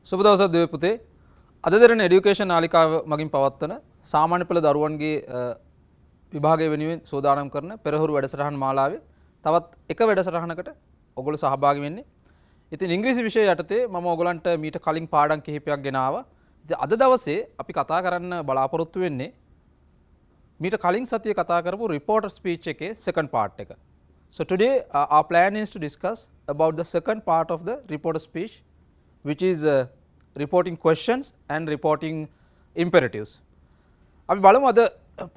සුබ දවසක් දෙවියන් පුතේ. අද දෙරණ එඩියුකේෂන් නාලිකාව මගින් පවත්වන සාමාන්‍ය පෙළ දරුවන්ගේ විභාගය වෙනුවෙන් සූදානම් කරන පෙරහුරු වැඩසටහන් මාලාවේ තවත් එක වැඩසටහනකට ඔයගොල්ලෝ සහභාගී වෙන්නේ. ඉතින් ඉංග්‍රීසි විෂය යටතේ මම ඔයගලන්ට මීට කලින් පාඩම් කිහිපයක් ගෙන ආවා. ඉතින් අද දවසේ අපි කතා කරන්න බලාපොරොත්තු වෙන්නේ මීට කලින් සතියේ කතා කරපු reporter speech එකේ second part එක. So today our plan is to discuss about the second part of the reporter speech, which is reporting questions and reporting imperatives. අපි බලමු අද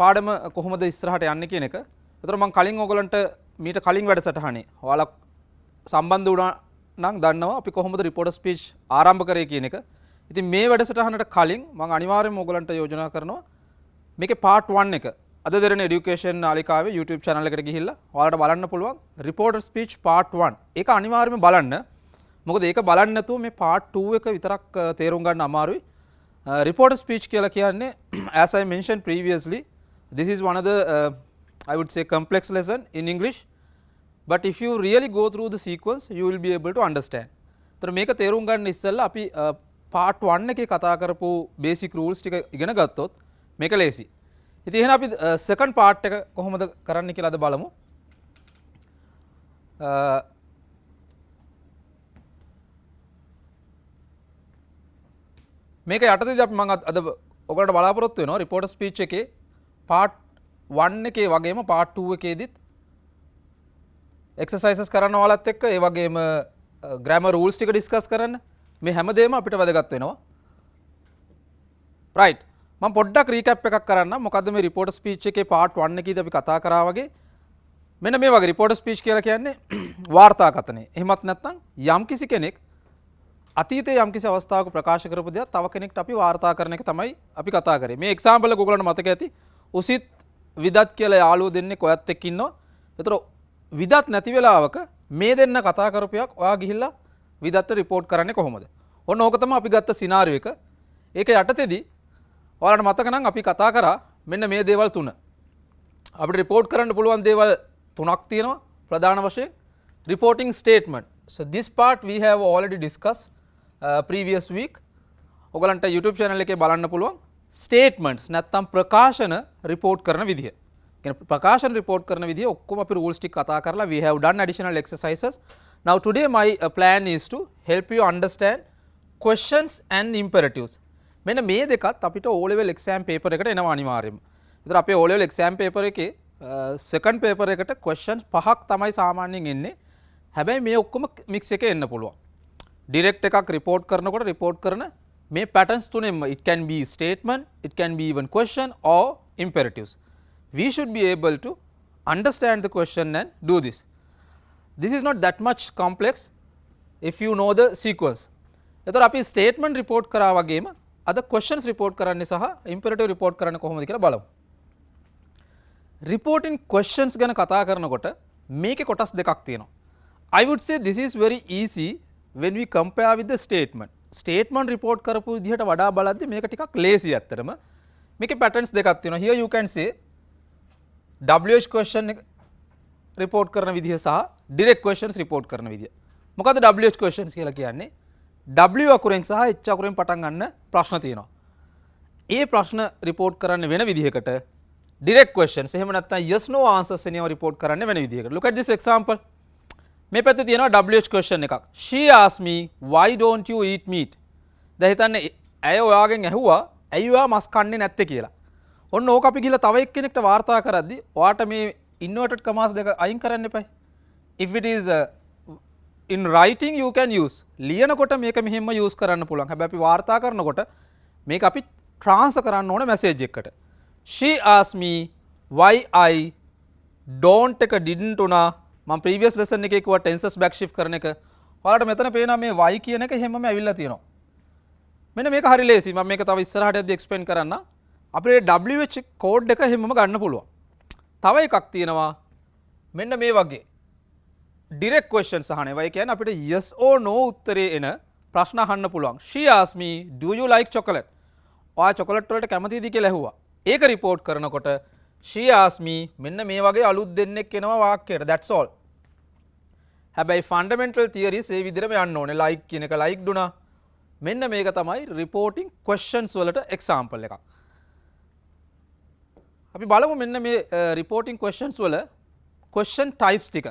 පාඩම කොහොමද ඉස්සරහට යන්නේ කියන එක. ඒතර මම කලින් ඔයගලන්ට මීට කලින් වැඩසටහනේ ඔයාලා සම්බන්ධ වුණා නම් දන්නවා අපි කොහොමද reporter speech ආරම්භ කරේ කියන එක. ඉතින් මේ වැඩසටහනට කලින් මම අනිවාර්යයෙන්ම ඔයගලන්ට යෝජනා කරනවා මේකේ part 1 එක අද දෙරණ education නාලිකාවේ YouTube channel එකට ගිහිල්ලා ඔයාලට බලන්න පුළුවන් reporter speech part 1. ඒක අනිවාර්යයෙන්ම බලන්න. මොකද ඒක බලන්න නැතුව මේ part 2 එක විතරක් තේරුම් ගන්න අමාරුයි. Reporter speech කියලා කියන්නේ as I mentioned previously, this is one of the I would say complex lesson in English, but if you really go through the sequence you will be able to understand. ඒතර මේක තේරුම් ගන්න ඉස්සෙල්ලා අපි part 1 එකේ කතා කරපු basic rules ටික ඉගෙන ගත්තොත් මේක ලේසි. ඉතින් එහෙනම් අපි second part එක කොහොමද කරන්න කියලා අද බලමු. මේක යටතේදී අපි මම අද ඔයගලන්ට බලාපොරොත්තු වෙනවා reporter speech එකේ part 1 එකේ වගේම part 2 එකේදීත් exercises කරන්න ඔයාලත් එක්ක ඒ වගේම grammar rules ටික discuss කරන්න. මේ හැමදේම අපිට වැදගත් වෙනවා. right. මම පොඩ්ඩක් recap එකක් කරන්නම්. මොකද්ද මේ reporter speech එකේ part 1 එකේදී අපි කතා කරා වගේ මෙන්න මේ වගේ reporter speech කියලා කියන්නේ වාර්තා කතනය. එහෙමත් නැත්නම් යම්කිසි කෙනෙක් අතීතයේ යම්කිසි අවස්ථාවක ප්‍රකාශ කරපු දෙයක් තව කෙනෙක්ට අපි වාර්තා කරන එක තමයි අපි කතා කරේ. මේ එක්සැම්පල් එක ඔයගලන්ට මතක ඇති. උසිත් විදත් කියලා යාළුවෝ දෙන්නෙක් ඔයත් එක්ක ඉන්නවා. ඒතර විදත් නැති වෙලාවක මේ දෙන්න කතා කරපුවක් ඔයා ගිහිල්ලා විදත්ට report කරන්නේ කොහොමද? ඔන්න ඕක තමයි අපි ගත්ත සිනාරියෝ එක. ඒක යටතේදී ඔයාලට මතක නම් අපි කතා කරා මෙන්න මේ දේවල් තුන. අපිට report කරන්න පුළුවන් දේවල් තුනක් තියෙනවා ප්‍රධාන වශයෙන්. Reporting statement. So this part we have already discussed previous week. ඔයගලන්ට YouTube channel එකේ බලන්න පුළුවන් statements නැත්නම් ප්‍රකාශන report කරන විදිහ. කියන්නේ ප්‍රකාශන report කරන විදිහ ඔක්කොම අපි rules ටික කතා කරලා we have done additional exercises. Now today my plan is to help you understand questions and imperatives. මෙන්න මේ දෙකත් අපිට O level exam paper එකට එනවා අනිවාර්යයෙන්ම. ඒතර අපේ O level exam paper එකේ second paper එකට questions 5ක් තමයි සාමාන්‍යයෙන් එන්නේ. හැබැයි මේ ඔක්කොම mix එකේ එන්න පුළුවන්. direct එකක් report කරනකොට report කරන මේ patterns තුනෙන්ම it can be statement, it can be even question or imperatives. We should be able to understand the question and do this. This is not that much complex if you know the sequence. එතකොට අපි statement report කරා වගේම අද questions report කරන්නේ සහ imperative report කරන්න කොහොමද කියලා බලමු. Reporting questions ගැන කතා කරනකොට මේකේ කොටස් දෙකක් තියෙනවා. I would say this is very easy when we compare with the statement. Statement report කරපු විදිහට වඩා බලද්දි මේක ටිකක් ලේසි ඇත්තටම. මේකේ patterns දෙකක් තියෙනවා. Here you can say WH question report කරන විදිහ සහ direct questions report කරන විදිහ. මොකද්ද WH questions කියලා කියන්නේ? W අකුරෙන් සහ H අකුරෙන් පටන් ගන්න ප්‍රශ්න තියෙනවා. ඒ ප්‍රශ්න report කරන්න වෙන විදිහකට direct questions එහෙම නැත්නම් yes no answers එනවා report කරන්න වෙන විදිහකට. Look at this example. මේ පැත්තේ තියෙනවා WH question එකක්. She asked me why don't you eat meat? දැන් හිතන්නේ ඇය ඔයාගෙන් ඇහුවා ඇයි ඔයා මස් කන්නේ නැත්තේ කියලා. ඔන්න ඕක අපි ගිහලා තව එක්කෙනෙක්ට වාර්තා කරද්දි ඔයාට මේ inverted commas දෙක අයින් කරන්න එපා. If it is in writing you can use. ලියනකොට මේක මෙහෙම use කරන්න පුළුවන්. හැබැයි අපි වාර්තා කරනකොට මේක අපි transfer කරන්න ඕනේ message එකකට. She asked me why I don't එක didn't උනා. මම previous lesson එකේ කිව්වා tenses back shift කරන එක. ඔයාලට මෙතන පේනවා මේ why කියන එක හැමම ඇවිල්ලා තියෙනවා. මෙන්න මේක හරි ලේසි. මම මේක තව ඉස්සරහට යද්දි explain කරන්න. අපේ WH code එක හැමම ගන්න පුළුවන්. තව එකක් තියෙනවා මෙන්න මේ වගේ direct questions අහනවා. ඒ කියන්නේ අපිට yes or no උත්තරේ එන ප්‍රශ්න අහන්න පුළුවන්. She asked me do you like chocolate? ඔයා chocolate වලට කැමතිද කියලා ඇහුවා. ඒක report කරනකොට she asked me මෙන්න මේ වගේ අලුත් දෙන්නෙක් එනවා වාක්‍යයට. That's all. හැබැයි ෆන්ඩමෙන්ටල් තියරිස් ඒ විදිහටම යන්න ඕනේ. like කියන එක like දුනා, මෙන්න මේක තමයි reporting questions වලට example එකක්. අපි බලමු මෙන්න මේ reporting questions වල question types ටික.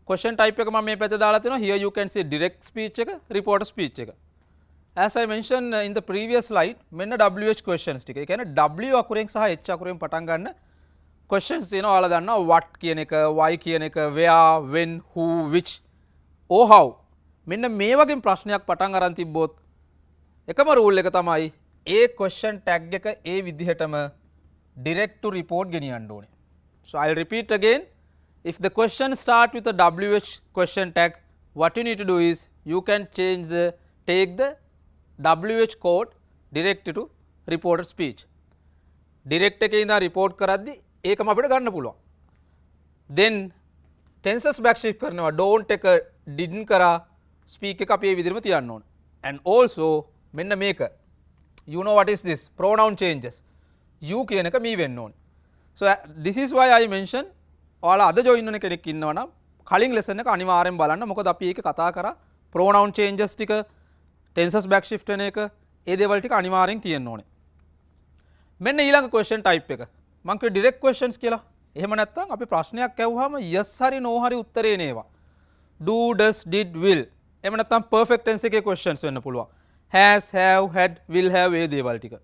question type එක මම මේ පැත්තේ දාලා තියෙනවා. Here you can see direct speech එක, reporter speech එක. As I mentioned in the previous slide, මෙන්න WH questions ටික. ඒ කියන්නේ W අකුරෙන් සහ H අකුරෙන් පටන් ගන්න questions තියෙනවා. ඔයාලා දන්නවා what කියන එක, why කියන එක, where, when, who, which, or how. මෙන්න මේ වගේ ප්‍රශ්නයක් පටන් අරන් තිබ්බොත් එකම rule එක තමයි ඒ question tag එක ඒ විදිහටම direct to report ගෙනියන්න ඕනේ. So I'll repeat again. If the question start with a WH question tag, what you need to do is you can take the WH code direct to reporter speech. Direct එකේ ඉඳන් report කරද්දි ඒකම අපිට ගන්න පුළුවන්. Then tenses backshift කරනවා. don't එක didn't කරා speak එක අපි මේ විදිහටම තියන්න ඕන. And also මෙන්න මේක. You know what is this? Pronoun changes. You කියන එක me වෙන්න ඕන. So this is why I mention ඔයාලා අද join වෙන කෙනෙක් ඉන්නවා නම් කලින් lesson එක අනිවාර්යෙන් බලන්න. මොකද අපි ඒක කතා කරා pronoun changes ටික, tenses backshift වෙන එක, ඒ දේවල් ටික අනිවාර්යෙන් තියෙන්න ඕනේ. මෙන්න ඊළඟ question type එක. මම කිව්වේ direct questions කියලා. එහෙම නැත්නම් අපි ප්‍රශ්නයක් ඇහුවාම yes හරි no හරි උත්තරේ නේවා. Do, does, did, will. එහෙම නැත්නම් perfect tense එකේ questions වෙන්න පුළුවන්. Has, have, had, will have ඒ දේවල් ටික.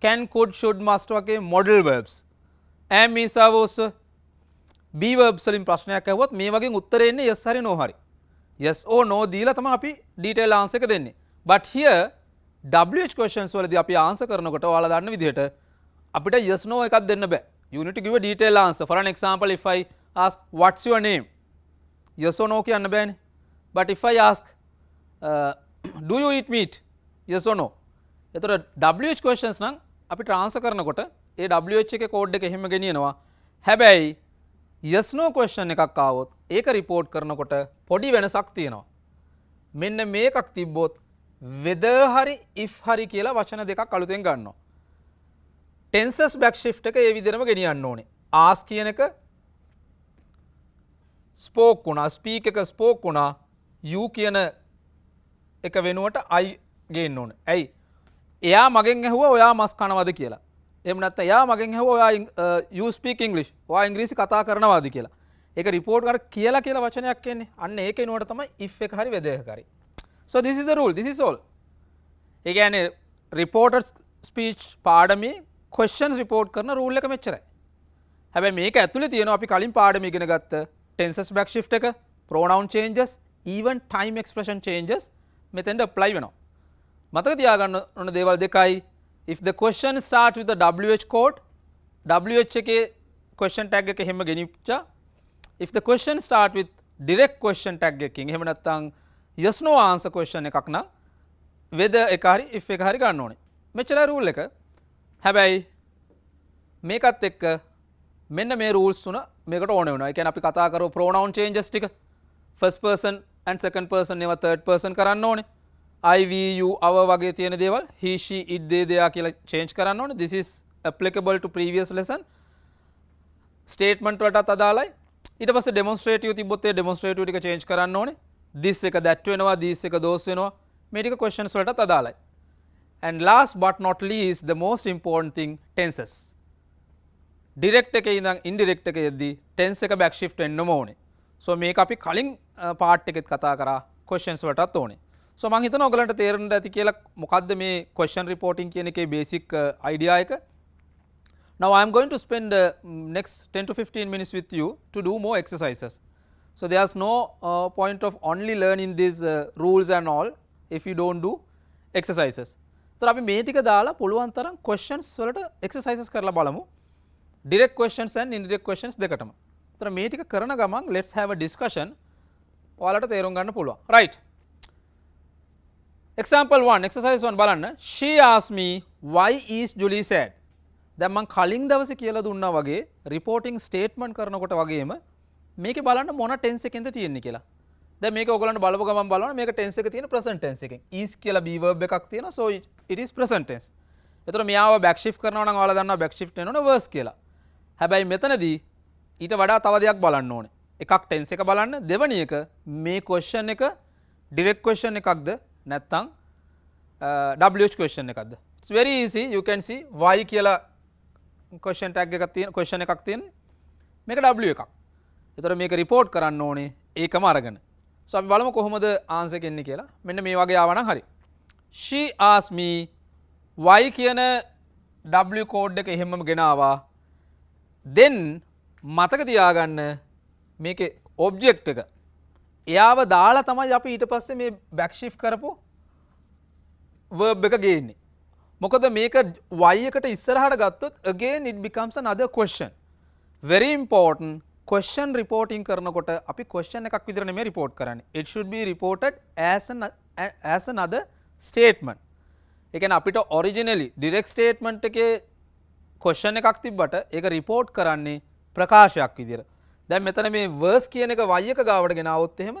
Can, could, should, must වගේ modal verbs. Am, is, are, was, be verbs වලින් ප්‍රශ්නයක් ඇහුවොත් මේ වගේ උත්තරේ එන්නේ yes හරි no හරි. Yes or no දීලා තමයි අපි detail answer එක දෙන්නේ. But here WH questions වලදී අපි answer කරනකොට ඔයාලා දන්න විදිහට අපිට yes no එකක් දෙන්න බෑ. You need to give a detailed answer. For an example, if I ask what's your name? Yes or no කියන්න බෑනේ. But if I ask do you eat meat? Yes or no. එතකොට WH questions නම් අපි transfer කරනකොට ඒ WH එකේ code එක එහෙම ගෙනියනවා. හැබැයි yes no question එකක් ආවොත් ඒක report කරනකොට පොඩි වෙනසක් තියෙනවා. මෙන්න මේකක් තිබ්බොත් whether හරි if හරි කියලා වචන දෙකක් අලුතෙන් ගන්නවා. tenses backshift එක ඒ විදිහටම ගෙනියන්න ඕනේ. ask කියන එක spoke වුණා, speak එක spoke වුණා, you කියන එක වෙනුවට I ගේන්න ඕනේ. ඇයි? එයා මගෙන් ඇහුවා ඔයා මස් කනවද කියලා. එහෙම නැත්නම් එයා මගෙන් ඇහුවා ඔයා you speak English. ඔයා ඉංග්‍රීසි කතා කරනවද කියලා. ඒක report කර කියලා වචනයක් එන්නේ. අන්න ඒක එනකොට තමයි if එක හරි whether එක හරි. So this is the rule. This is all. ඒ කියන්නේ reporter speech පාඩමේ questions report කරන rule එක මෙච්චරයි. හැබැයි මේක ඇතුලේ තියෙනවා අපි කලින් පාඩම ඉගෙන ගත්ත tenses backshift එක, pronoun changes, even time expression changes මෙතෙන්ට apply වෙනවා. මතක තියාගන්න ඕන දේවල් දෙකයි. If the question starts with the WH code, WH එකේ question tag එක එහෙම ගෙනිච්චා. If the question start with direct question tag එකකින් එහෙම නැත්නම් yes no answer question එකක් නම් whether එක හරි if එක හරි ගන්න ඕනේ. මෙච්චරයි rule එක. හැබැයි මේකත් එක්ක මෙන්න මේ rules තුන මේකට ඕන වෙනවා. ඒ කියන්නේ අපි කතා කරව pronoun changes ටික first person and second person ඒවා third person කරන්න ඕනේ. I, we, you, our වගේ තියෙන දේවල් he, she, it, they, their කියලා change කරන්න ඕනේ. This is applicable to previous lesson. statement වලටත් අදාළයි. ඊට පස්සේ demonstrative තිබ්බොත් ඒ demonstrative ටික change කරන්න ඕනේ. this එක that වෙනවා, this එක those වෙනවා. මේ ටික questions වලටත් අදාළයි. And last but not least, the most important thing, tenses. direct එකේ ඉඳන් indirect එක යද්දී tense එක backshift වෙන්නම ඕනේ. So මේක අපි කලින් part එකෙත් කතා කරා questions වලටත් ඕනේ. So මම හිතනවා ඔයගලන්ට තේරෙන්න ඇති කියලා මොකද්ද මේ question reporting කියන එකේ basic idea එක. Now I am going to spend next 10 to 15 minutes with you to do more exercises. So there's no point of only learning these rules and all if you don't do exercises. So අපි මේ ටික දාලා පුළුවන් තරම් questions වලට exercises කරලා බලමු. Direct questions and indirect questions දෙකටම. So මේ ටික කරන ගමන් let's have a discussion. ඔයාලට තේරුම් ගන්න පුළුවන්. Right. Example 1, exercise 1 බලන්න. She asked me why is Julie sad? දැන් මම කලින් දවසේ කියලා දුන්නා වගේ reporting statement කරනකොට වගේම මේකේ බලන්න මොන tense එකෙන්ද තියෙන්නේ කියලා. දැන් මේක ඔයගොල්ලන්ට බලපුව ගමන් බලන්න මේක tense එක තියෙන present tense එකෙන්. is කියලා be verb එකක් තියෙනවා. So it is present tense. එතකොට මෙයාව back shift කරනවා නම් ඔයාලා දන්නවා back shift වෙනවනේ verse කියලා. හැබැයි මෙතනදී ඊට වඩා තව දෙයක් බලන්න ඕනේ. එකක් tense එක බලන්න, දෙවැනි එක මේ question එක direct question එකක්ද නැත්නම් WH question එකක්ද? It's very easy. You can see why කියලා question tag එකක් තියෙන question එකක් තියෙන. මේක W එකක්. ඒතර මේක report කරන්න ඕනේ ඒකම අරගෙන. So අපි බලමු කොහොමද answer එක එන්නේ කියලා. මෙන්න මේ වගේ ආවනම් හරි. She asked me why කියන W code එක එහෙමම ගෙනාවා. Then මතක තියාගන්න මේකේ object එක එයාව දාලා තමයි අපි ඊට පස්සේ මේ back shift කරපු verb එක ගේන්නේ. මොකද මේක y එකට ඉස්සරහට ගත්තොත් again it becomes another question. Very important. Question reporting කරනකොට අපි question එකක් විතර නෙමෙයි report කරන්නේ. It should be reported as another statement. ඒ කියන්නේ අපිට originally direct statement එකේ question එකක් තිබ්බට ඒක report කරන්නේ ප්‍රකාශයක් විදියට. දැන් මෙතන මේ verse කියන එක y එක ගාවට ගෙන આવොත් එහෙම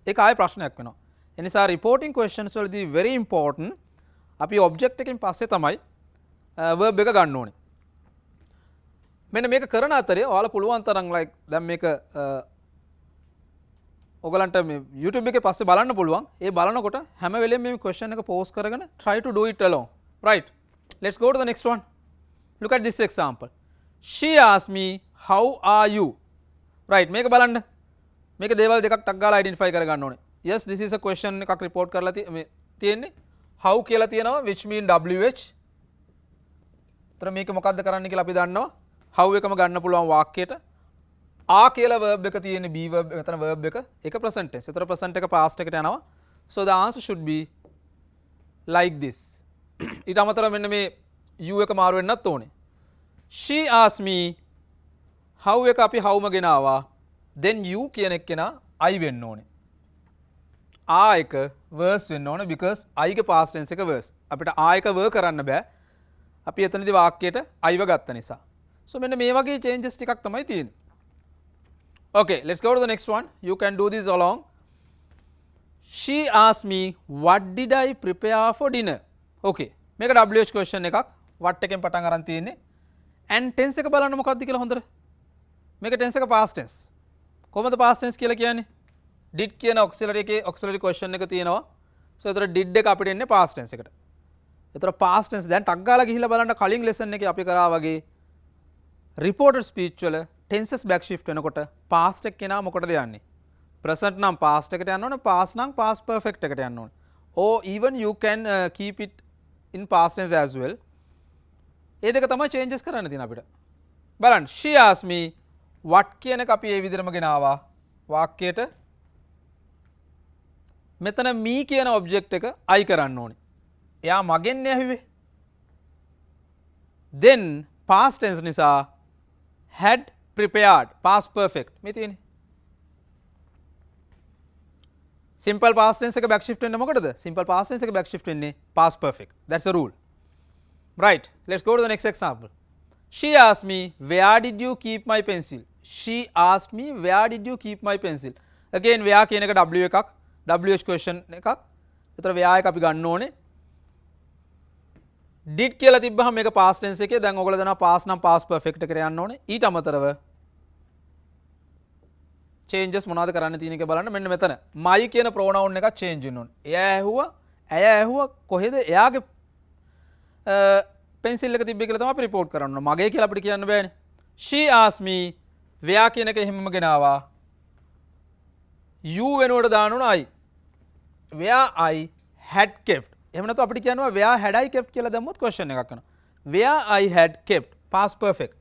ඒක ආයේ ප්‍රශ්නයක් වෙනවා. ඒ නිසා reporting questions වලදී very important. අපි object එකකින් පස්සේ තමයි verb එක ගන්න ඕනේ. මෙන්න මේක කරන අතරේ ඔයාලා පුළුවන් තරම් like දැන් මේක ඔයගලන්ට මේ YouTube එකේ පස්සේ බලන්න පුළුවන්. ඒ බලනකොට හැම වෙලෙම මේ question එක pause කරගෙන try to do it alone. Right. Let's go to the next one. Look at this example. She asked me how are you? Right. මේක බලන්න. මේක දේවල් දෙකක් ටක් ගාලා identify කරගන්න ඕනේ. Yes, this is a question එකක් report කරලා තියෙන්නේ. How කියලා තියෙනවා which mean WH. ତර මේක මොකද්ද කරන්න කියලා අපි දන්නවා. How එකම ගන්න පුළුවන් වාක්‍යයට. ආ කියලා verb එක තියෙන්නේ be verb මෙතන verb එක present tense. ඒතර present එක past එකට යනවා. So the answer should be like this. ඊට අමතරව මෙන්න මේ you එක මාරු වෙන්නත් ඕනේ. She asked me how එක අපි how ම ගෙනාවා. Then you කියන එක කෙනා I වෙන්න ඕනේ. ආ එක verse වෙන්න ඕනේ because I ගේ past tense එක verse. අපිට ආ එක verb කරන්න බෑ. අපි එතනදී වාක්‍යයට I ව ගත්ත නිසා. So මෙන්න මේ වගේ changes ටිකක් තමයි තියෙන්නේ. Okay, let's go to the next one. You can do this along. She asked me what did I prepare for dinner? Okay. මේක WH question එකක්. what එකෙන් පටන් අරන් තියෙන්නේ. and tense එක බලන්න මොකක්ද කියලා හොඳට. මේක tense එක past tense. කොහොමද past tense කියලා කියන්නේ? did කියන auxiliary එකේ auxiliary question එක තියෙනවා. so ඒතර did එක අපිට එන්නේ past tense එකට. ඒතර past tense දැන් ටක් ගාලා ගිහිල්ලා බලන්න කලින් lesson එකේ අපි කරා වගේ reported speech වල tenses back shift වෙනකොට past එක කෙනා මොකටද යන්නේ? present නම් past එකට යන්න ඕනේ, past නම් past perfect එකට යන්න ඕනේ. or even you can keep it in past tense as well. ඒ දෙක තමයි changes කරන්න තියෙන අපිට. බලන්න she asked me what කියන එක අපි ඒ විදිහටම ගෙනාවා වාක්‍යයට. මෙතන me කියන object එක I කරන්න ඕනේ. එයා මගෙන් ඇහුවේ. then past tense නිසා had prepared past perfect මේ තියෙන්නේ. simple past tense එක back shift වෙන්නේ මොකටද? simple past tense එක back shift වෙන්නේ past perfect. That's the rule. Right. Let's go to the next example. She asked me where did you keep my pencil? She asked me where did you keep my pencil? Again where කියන එක W එකක් WH question එකක්. ඒතර where එක අපි ගන්න ඕනේ. did කියලා තිබ්බහම මේක past tense එකේ දැන් ඔයගොල්ලෝ දන්නවා past නම් past perfect එකට යන්න ඕනේ. ඊට අමතරව changes මොනවද කරන්න තියෙන එක බලන්න. මෙන්න මෙතන my කියන pronoun එකක් change වෙන්න ඕනේ. එයා ඇහුවා ඇය ඇහුවා කොහෙද එයාගේ pencil එක තිබ්බේ කියලා තමයි අපි report කරන්න ඕනේ. මගේ කියලා අපිට කියන්න බෑනේ. she asked me where කියන එක එහෙමම ගෙනාවා. you වෙනුවට දාන්න ඕන I. where I had kept එහෙම නැත්නම් අපිට කියනවා where had I kept කියලා දැම්මොත් question එකක් වෙනවා. where I had kept past perfect.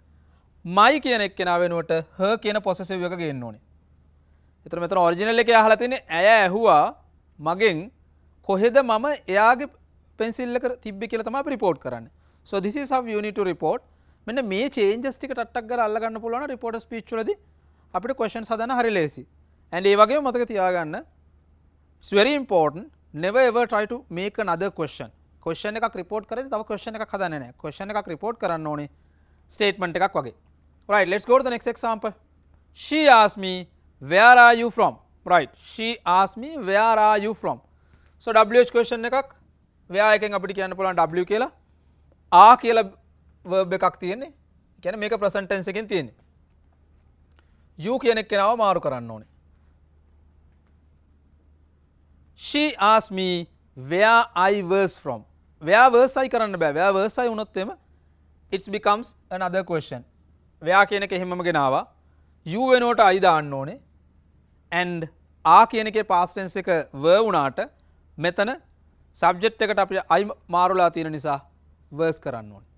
my කියන එක කෙනා වෙනුවට her කියන possessive එක ගේන්න ඕනේ. ඒතර මෙතන original එකේ අහලා තියෙන්නේ ඇය ඇහුවා මගෙන් කොහෙද මම එයාගේ pencil එක තිබ්බේ කියලා තමයි අපි report කරන්නේ. so this is how you need to report. මෙන්න මේ changes ටික ටට්ටක් ගාලා අල්ල ගන්න පුළුවන් reporter speech වලදී අපිට questions හදන්න හරි ලේසි. and ඒ වගේම මතක තියාගන්න it's very important. never ever try to make another question. question එකක් report කරද්දී තව question එකක් හදන්නේ නැහැ. question එකක් report කරන්න ඕනේ statement එකක් වගේ. right, let's go to the next example. she asked me where are you from? right, she asked me where are you from? so WH question එකක් where එකෙන් අපිට කියන්න පුළුවන් W කියලා. are කියලා verb එකක් තියෙන්නේ. කියන්නේ මේක present tense එකෙන් තියෙන්නේ. you කියන එක කෙනාව මාරු කරන්න ඕනේ. she asked me where I was from. Where was I කරන්න බෑ. where was I වුණොත් එම it becomes another question. where කියන එක එහෙමම ගෙනාවා. you වෙනුවට I දාන්න ඕනේ. and are කියන එකේ past tense එක were වුණාට මෙතන subject එකට අපිට I මාරුලා තියෙන නිසා was කරන්න ඕනේ.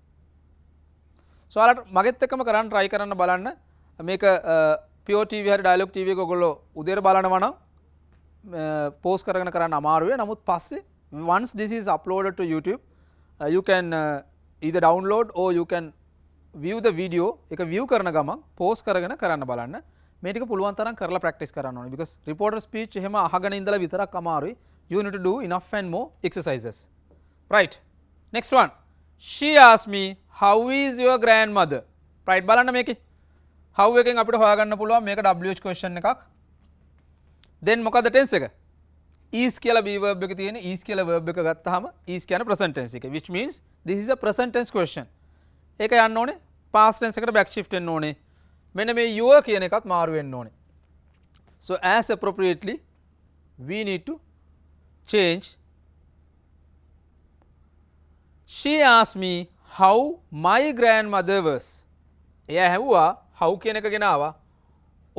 so ඔයාලට මගෙත් එක්කම කරන්න try කරන්න බලන්න. මේක pure TV හරි dialog TV එක ඔයගොල්ලෝ උදේට බලනවා නම් post කරගෙන කරන්න අමාරු වෙයි. නමුත් පස්සේ once this is uploaded to YouTube, you can either download or you can view the video. එක view කරන ගමන් post කරගෙන කරන්න බලන්න. මේ ටික පුළුවන් තරම් කරලා practice කරන්න ඕනේ. because reporter speech එහෙම අහගෙන ඉඳලා විතරක් අමාරුයි. you need to do enough and more exercises. right, next one. she asked me how is your grandmother. right, බලන්න මේකේ how එකෙන් අපිට හොයාගන්න පුළුවන් මේක WH question එකක්. then මොකද tense එක? is කියලා be verb එක තියෙන is කියලා verb එක ගත්තාම is කියන present tense එක, which means this is a present tense question. ඒක යන්න ඕනේ past tense එකට back shift වෙන්න ඕනේ. මෙන්න මේ your කියන එකත් මාරු වෙන්න ඕනේ. so as appropriately we need to change. she asked me how my grandmother was. එයා ඇහුවා how කියන එක ගෙනාවා.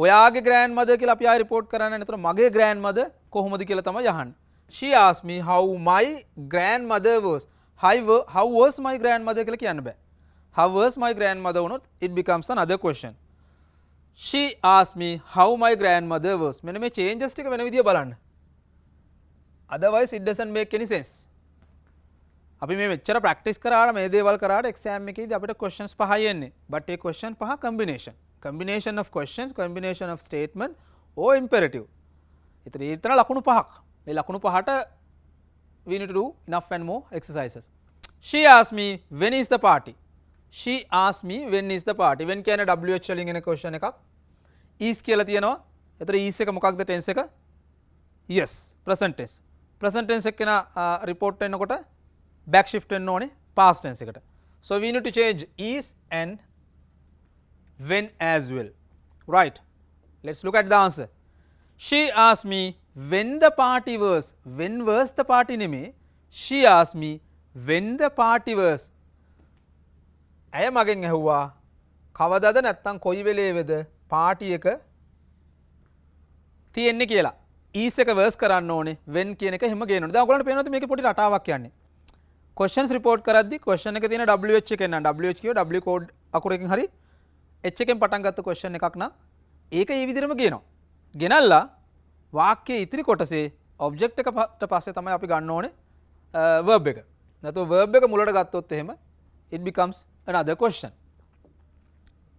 ඔයාගේ grandmother කියලා අපි ආයෙ report කරන්න. එතන මගේ grandmother කොහොමද කියලා තමයි අහන්නේ. she asked me how my grandmother was. how was my grandmother කියලා කියන්න බෑ. how was my grandmother වුණොත් it becomes another question. she asked me how my grandmother was. මෙන්න මේ changes ටික වෙන විදිය බලන්න. otherwise it doesn't make any sense. අපි මේ මෙච්චර practice කරාට මේ දේවල් කරාට exam එකේදී අපිට questions පහයි එන්නේ. but ඒ question පහ combination of questions, combination of statement or imperative. ඉතින් ලකුණු පහක්. මේ ලකුණු පහට we need to do enough and more exercises. she asked me when is the party. she asked me when is the party. when කියන්නේ WH වලින් එන question එකක්. is කියලා තියෙනවා. එතන is එක මොකක්ද tense එක? yes, present tense. present tense එක කෙනා report වෙනකොට back shift වෙන්න ඕනේ past tense එකට. so we need to change is and when as well. right, let's look at the answer. she asked me when the party was. when was the party නෙමේ. she asked me when the party was. ඇය මගෙන් ඇහුවා කවදාද නැත්තම් කොයි වෙලේවද party එක තියෙන්නේ කියලා. is එක verse කරන්න ඕනේ when කියන එක හැම ගේන්න ඕනේ. දැන් ඔයගොල්ලන්ට පේනවද මේකේ පොඩි රටාවක් යන්නේ. questions report කරද්දි question එකේ තියෙන WH එකෙන් නම් WH කියව W code අකුරකින් හරි H එකෙන් පටන් ගත්ත question එකක් නම් ඒක ඒ විදිහටම ගේනවා. ගෙනල්ලා වාක්‍යයේ ඉතිරි කොටසේ object එකට පස්සේ තමයි අපි ගන්න ඕනේ verb එක. නැත්නම් verb එක මුලට ගත්තොත් එහෙම it becomes another question.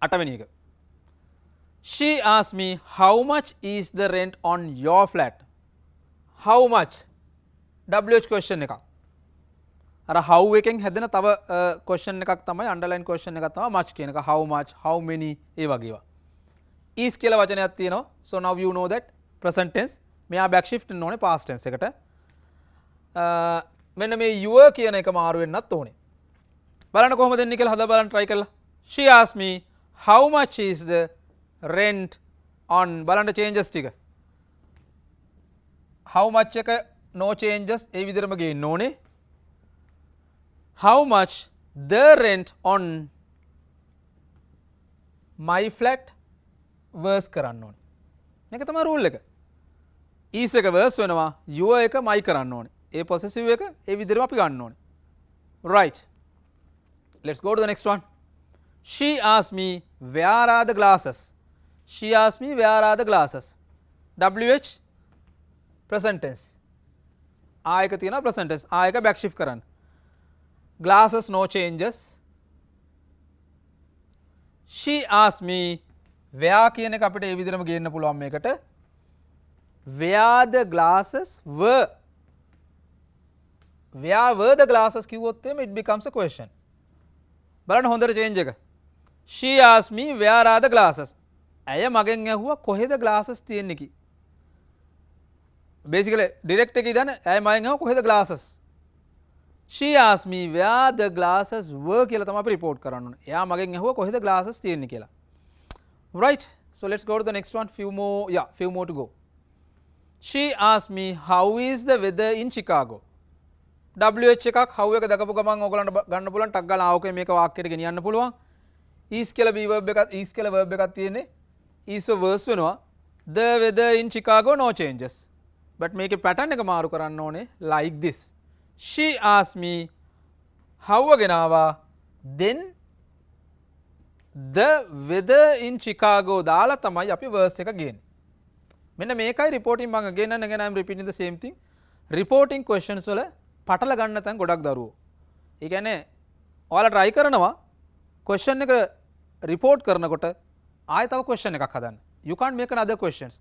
8 වෙනි එක. she asked me how much is the rent on your flat. how much WH question එකක්. අර how එකෙන් හැදෙන තව question එකක් තමයි underline question එකක් තමයි much කියන එක. how much, how many ඒ වගේ ඒවා. is කියලා වචනයක් තියෙනවා. so now you know that present tense. මෙයා back shift වෙන්න ඕනේ past tense එකට. මෙන්න මේ your කියන එක මාරු වෙන්නත් ඕනේ. බලන්න කොහොමද දෙන්නේ කියලා හදලා බලන්න try කරලා. she asked me how much is the rent on. බලන්න changes ටික. how much එක no changes ඒ විදිහටම ගේන්න ඕනේ. how much the rent on my flat was කරන්න ඕනේ. මේක තමයි rule එක. is එක verse වෙනවා, your එක my කරන්න ඕනේ. ඒ possessive එක ඒ විදිහටම අපි ගන්න ඕනේ. right, let's go to the next one. she asked me where are the glasses. she asked me where are the glasses. WH present tense. ආ එක තියෙනවා present tense. ආ එක back shift කරන්න. glasses no changes. she asked me where කියන එක අපිට ඒ විදිහටම ගේන්න පුළුවන් මේකට. where the glasses were. where were the glasses කිව්වොත් එimhe it becomes a question. බලන්න හොඳට change එක. she asked me where are the glasses. ඇය මගෙන් ඇහුවා කොහෙද glasses තියෙන්නේ කි. basically direct එකේ දාන ඇය මගෙන් ඇහුවා කොහෙද glasses. she asked me where the glasses were කියලා තමයි අපි report කරන්න ඕනේ. එයා මගෙන් ඇහුවා කොහෙද glasses තියෙන්නේ කියලා. right, so let's go to the next one. few more to go. she asked me how is the weather in Chicago. WH එකක් how එක දකපු ගමන් ඕගලන්ට ගන්න පුළුවන් ටක් ගාලා ආ ඕකේ මේක වාක්‍යයට ගෙනියන්න පුළුවන්. is කියලා be verb එකක් is කියලා verb එකක් තියෙන්නේ. is verse වෙනවා. The weather in Chicago no changes. But මේකේ pattern එක මාරු කරන්න ඕනේ like this. She asked me how ගෙන ආවා. Then the weather in Chicago දාලා තමයි අපි verse එක ගේන්නේ. මෙන්න මේකයි reporting මම again and again I am repeating the same thing. Reporting questions වල පටල ගන්න තැන් ගොඩක් දරුවෝ. ඒ කියන්නේ ඔයාලා try කරනවා question එක report කරනකොට ආයෙ තව question එකක් හදන්න. You can't make another questions.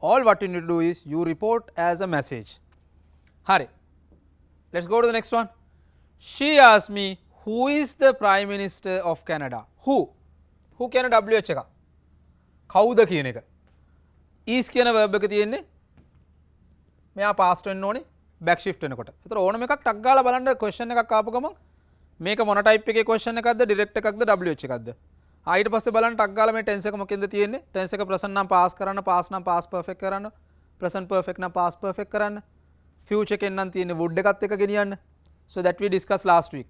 All what you need to do is you report as a message. Hari. Let's go to the next one. She asked me who is the Prime Minister of Canada. Who? Who කියන WH එක. කවුද කියන එක. is කියන verb එක තියෙන්නේ මෙයා past වෙන්න ඕනේ back shift වෙනකොට. ඒතර ඕනම එකක් ටක් ගාලා බලන්න question එකක් ආපු ගමන් මේක මොන type එකේ question එකක්ද direct එකක්ද WH එකක්ද. ඊට පස්සේ බලන්න ටක් ගාලා මේ tense එක මොකෙන්ද තියෙන්නේ. tense එක present නම් past කරන්න, past නම් past perfect කරන්න, present perfect නම් past perfect කරන්න, future එකෙන් නම් තියෙන්නේ would එකත් එක ගෙනියන්න. So that we discussed last week.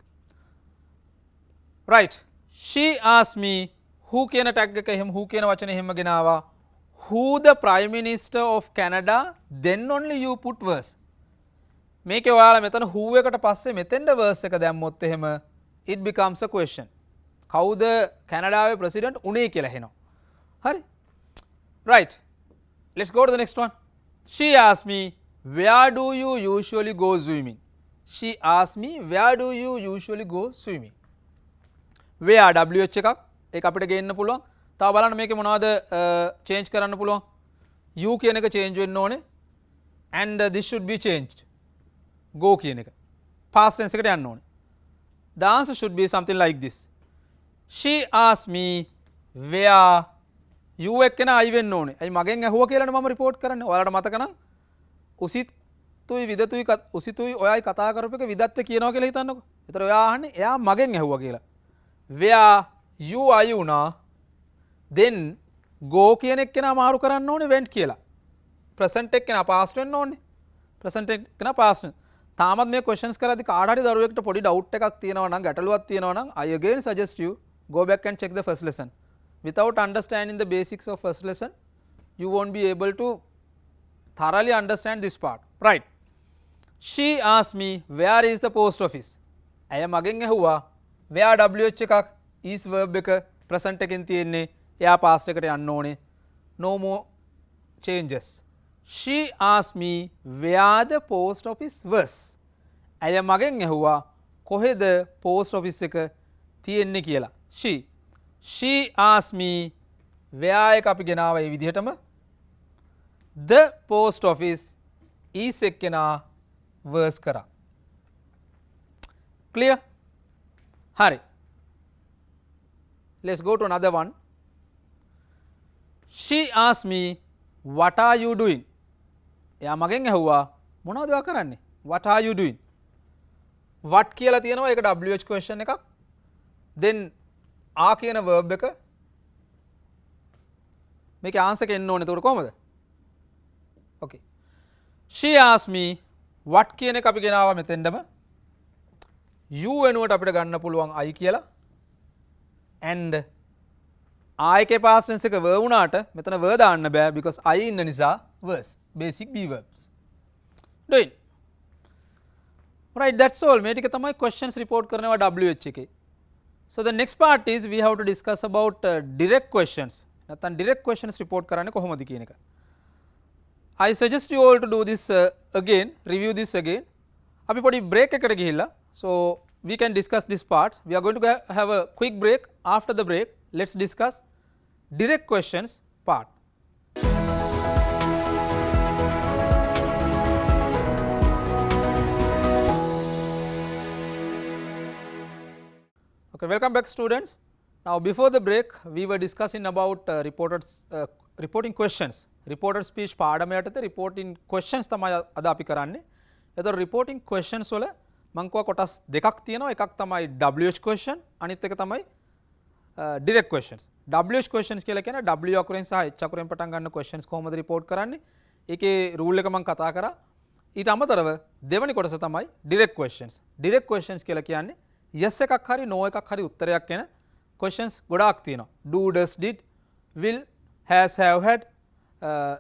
Right. She asked me who කියන tag එක එහෙම who කියන වචනේ එහෙම ගෙනාවා. Who the Prime Minister of Canada, then only you put verse. මේකේ ඔයාලා මෙතන who එකට පස්සේ මෙතෙන්ද verse එක දැම්මොත් එහෙම it becomes a question. කවුද කැනඩාවේ ප්‍රෙසිඩන්ට් උනේ කියලා හෙනවා. හරි. Right. Let's go to the next one. She asked me where do you usually go swimming. She asked me where do you usually go swimming. where WH එකක් ඒක අපිට ගේන්න පුළුවන්. තව බලන්න මේකේ මොනවද change කරන්න පුළුවන්. you කියන එක change වෙන්න ඕනේ and this should be changed. go කියන එක past tense එකට යන්න ඕනේ. The answer should be something like this. She asked me where you එක්කන I වෙන්න ඕනේ. අයි මගෙන් ඇහුවා කියලානේ මම report කරන්නේ. ඔයාලට මතක නම් උසිතුයි විදතුයි උසිතුයි ඔයයි කතා කරපු එක විදත්ත කියනවා කියලා හිතන්නකෝ. ඒතර ඔයා අහන්නේ එයා මගෙන් ඇහුවා කියලා. where you I වුණා. then go කියන එක්කන මාරු කරන්න ඕනේ went කියලා. present එක්කන past වෙන්න ඕනේ. present එක්කන past වෙන්න. තාමත් මේ questions කරද්දි කාට හරි දරුවෙක්ට පොඩි doubt එකක් තියෙනවා නම් ගැටලුවක් තියෙනවා නම් I again suggest you go back and check the first lesson. Without understanding the basics of first lesson, you won't be able to thoroughly understand this part. Right. She asked me where is the post office. ඇය මගෙන් ඇහුවා where WH එකක් is verb එක present එකෙන් තියෙන්නේ එයා past එකට යන්න ඕනේ. No more changes. She asked me where the post office was. ඇය මගෙන් ඇහුවා කොහෙද post office එක තියෙන්නේ කියලා. She asked me where එක අපි ගෙනාවා මේ විදිහටම the post office is එක්කෙනා verse කරා. Clear? හරි. Let's go to another one. She asked me what are you doing. එයා මගෙන් ඇහුවා මොනවද ඔයා කරන්නේ? What are you doing? what කියලා තියෙනවා ඒක WH question එකක්. then ආ කියන verb එක මේකේ answer එක එන්න ඕනේ. එතකොට කොහමද? okay. She asked me what කියන එක අපි ගෙනාවා මෙතෙන්දම. you වෙනුවට අපිට ගන්න පුළුවන් I කියලා. and I එකේ past tense එක verb වුණාට මෙතන verb දාන්න බෑ because I ඉන්න නිසා verse basic B verbs. doing. Right, that's all. මේ ටික තමයි questions report කරනවා WH එකේ. So the next part is we have to discuss about direct questions. නැත්නම් direct questions report කරන්නේ කොහොමද කියන එක. I suggest you all to do this again, review this again. අපි පොඩි break එකකට ගිහිල්ලා so we can discuss this part. We are going to have a quick break. After the break, let's discuss direct questions part. Okay, welcome back students. Now before the break we were discussing about reporting questions. Reported speech පාඩම යටතේ reporting questions තමයි අද අපි කරන්නේ. ඒතර reporting questions වල මම කව කොටස් දෙකක් තියෙනවා. එකක් තමයි WH question, අනිත් එක තමයි direct questions. WH questions කියලා කියන්නේ W අකුරෙන් සහ H අකුරෙන් පටන් ගන්න questions කොහොමද report කරන්නේ? ඒකේ rule එක මම කතා කරා. ඊට අමතරව දෙවැනි කොටස තමයි direct questions. direct questions කියලා කියන්නේ yes එකක් හරි no එකක් හරි උත්තරයක් එන questions ගොඩාක් තියෙනවා. do, does, did, will, has, have, had.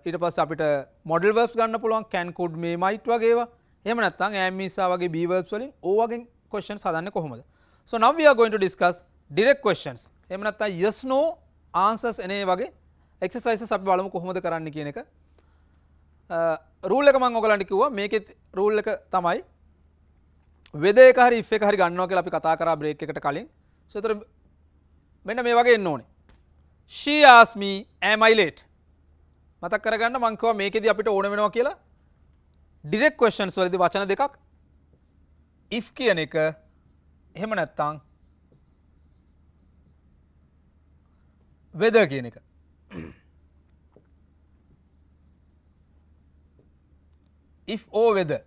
ඊට පස්සේ අපිට modal verbs ගන්න පුළුවන් can, could, may, might වගේ ඒවා. එහෙම නැත්නම් am, is වගේ be verbs වලින් ඕ වගේ questions හදන්නේ කොහොමද? So now we are going to discuss direct questions. එහෙම නැත්නම් yes no answers එනේ වගේ exercises අපි බලමු කොහොමද කරන්න කියන එක. රූල් එක මම ඔයගලන්ට කිව්වා මේකේ රූල් එක තමයි whether එක හරි if එක හරි ගන්නවා කියලා අපි කතා කරා බ්‍රේක් එකට කලින්. So ඒතර මෙන්න මේ වගේ එන්න ඕනේ. She asked me am I late? මතක් කරගන්න මම කිව්වා මේකෙදි අපිට ඕන වෙනවා කියලා direct questions වලදී වචන දෙකක් if කියන එක එහෙම නැත්නම් whether කියන එක. if or whether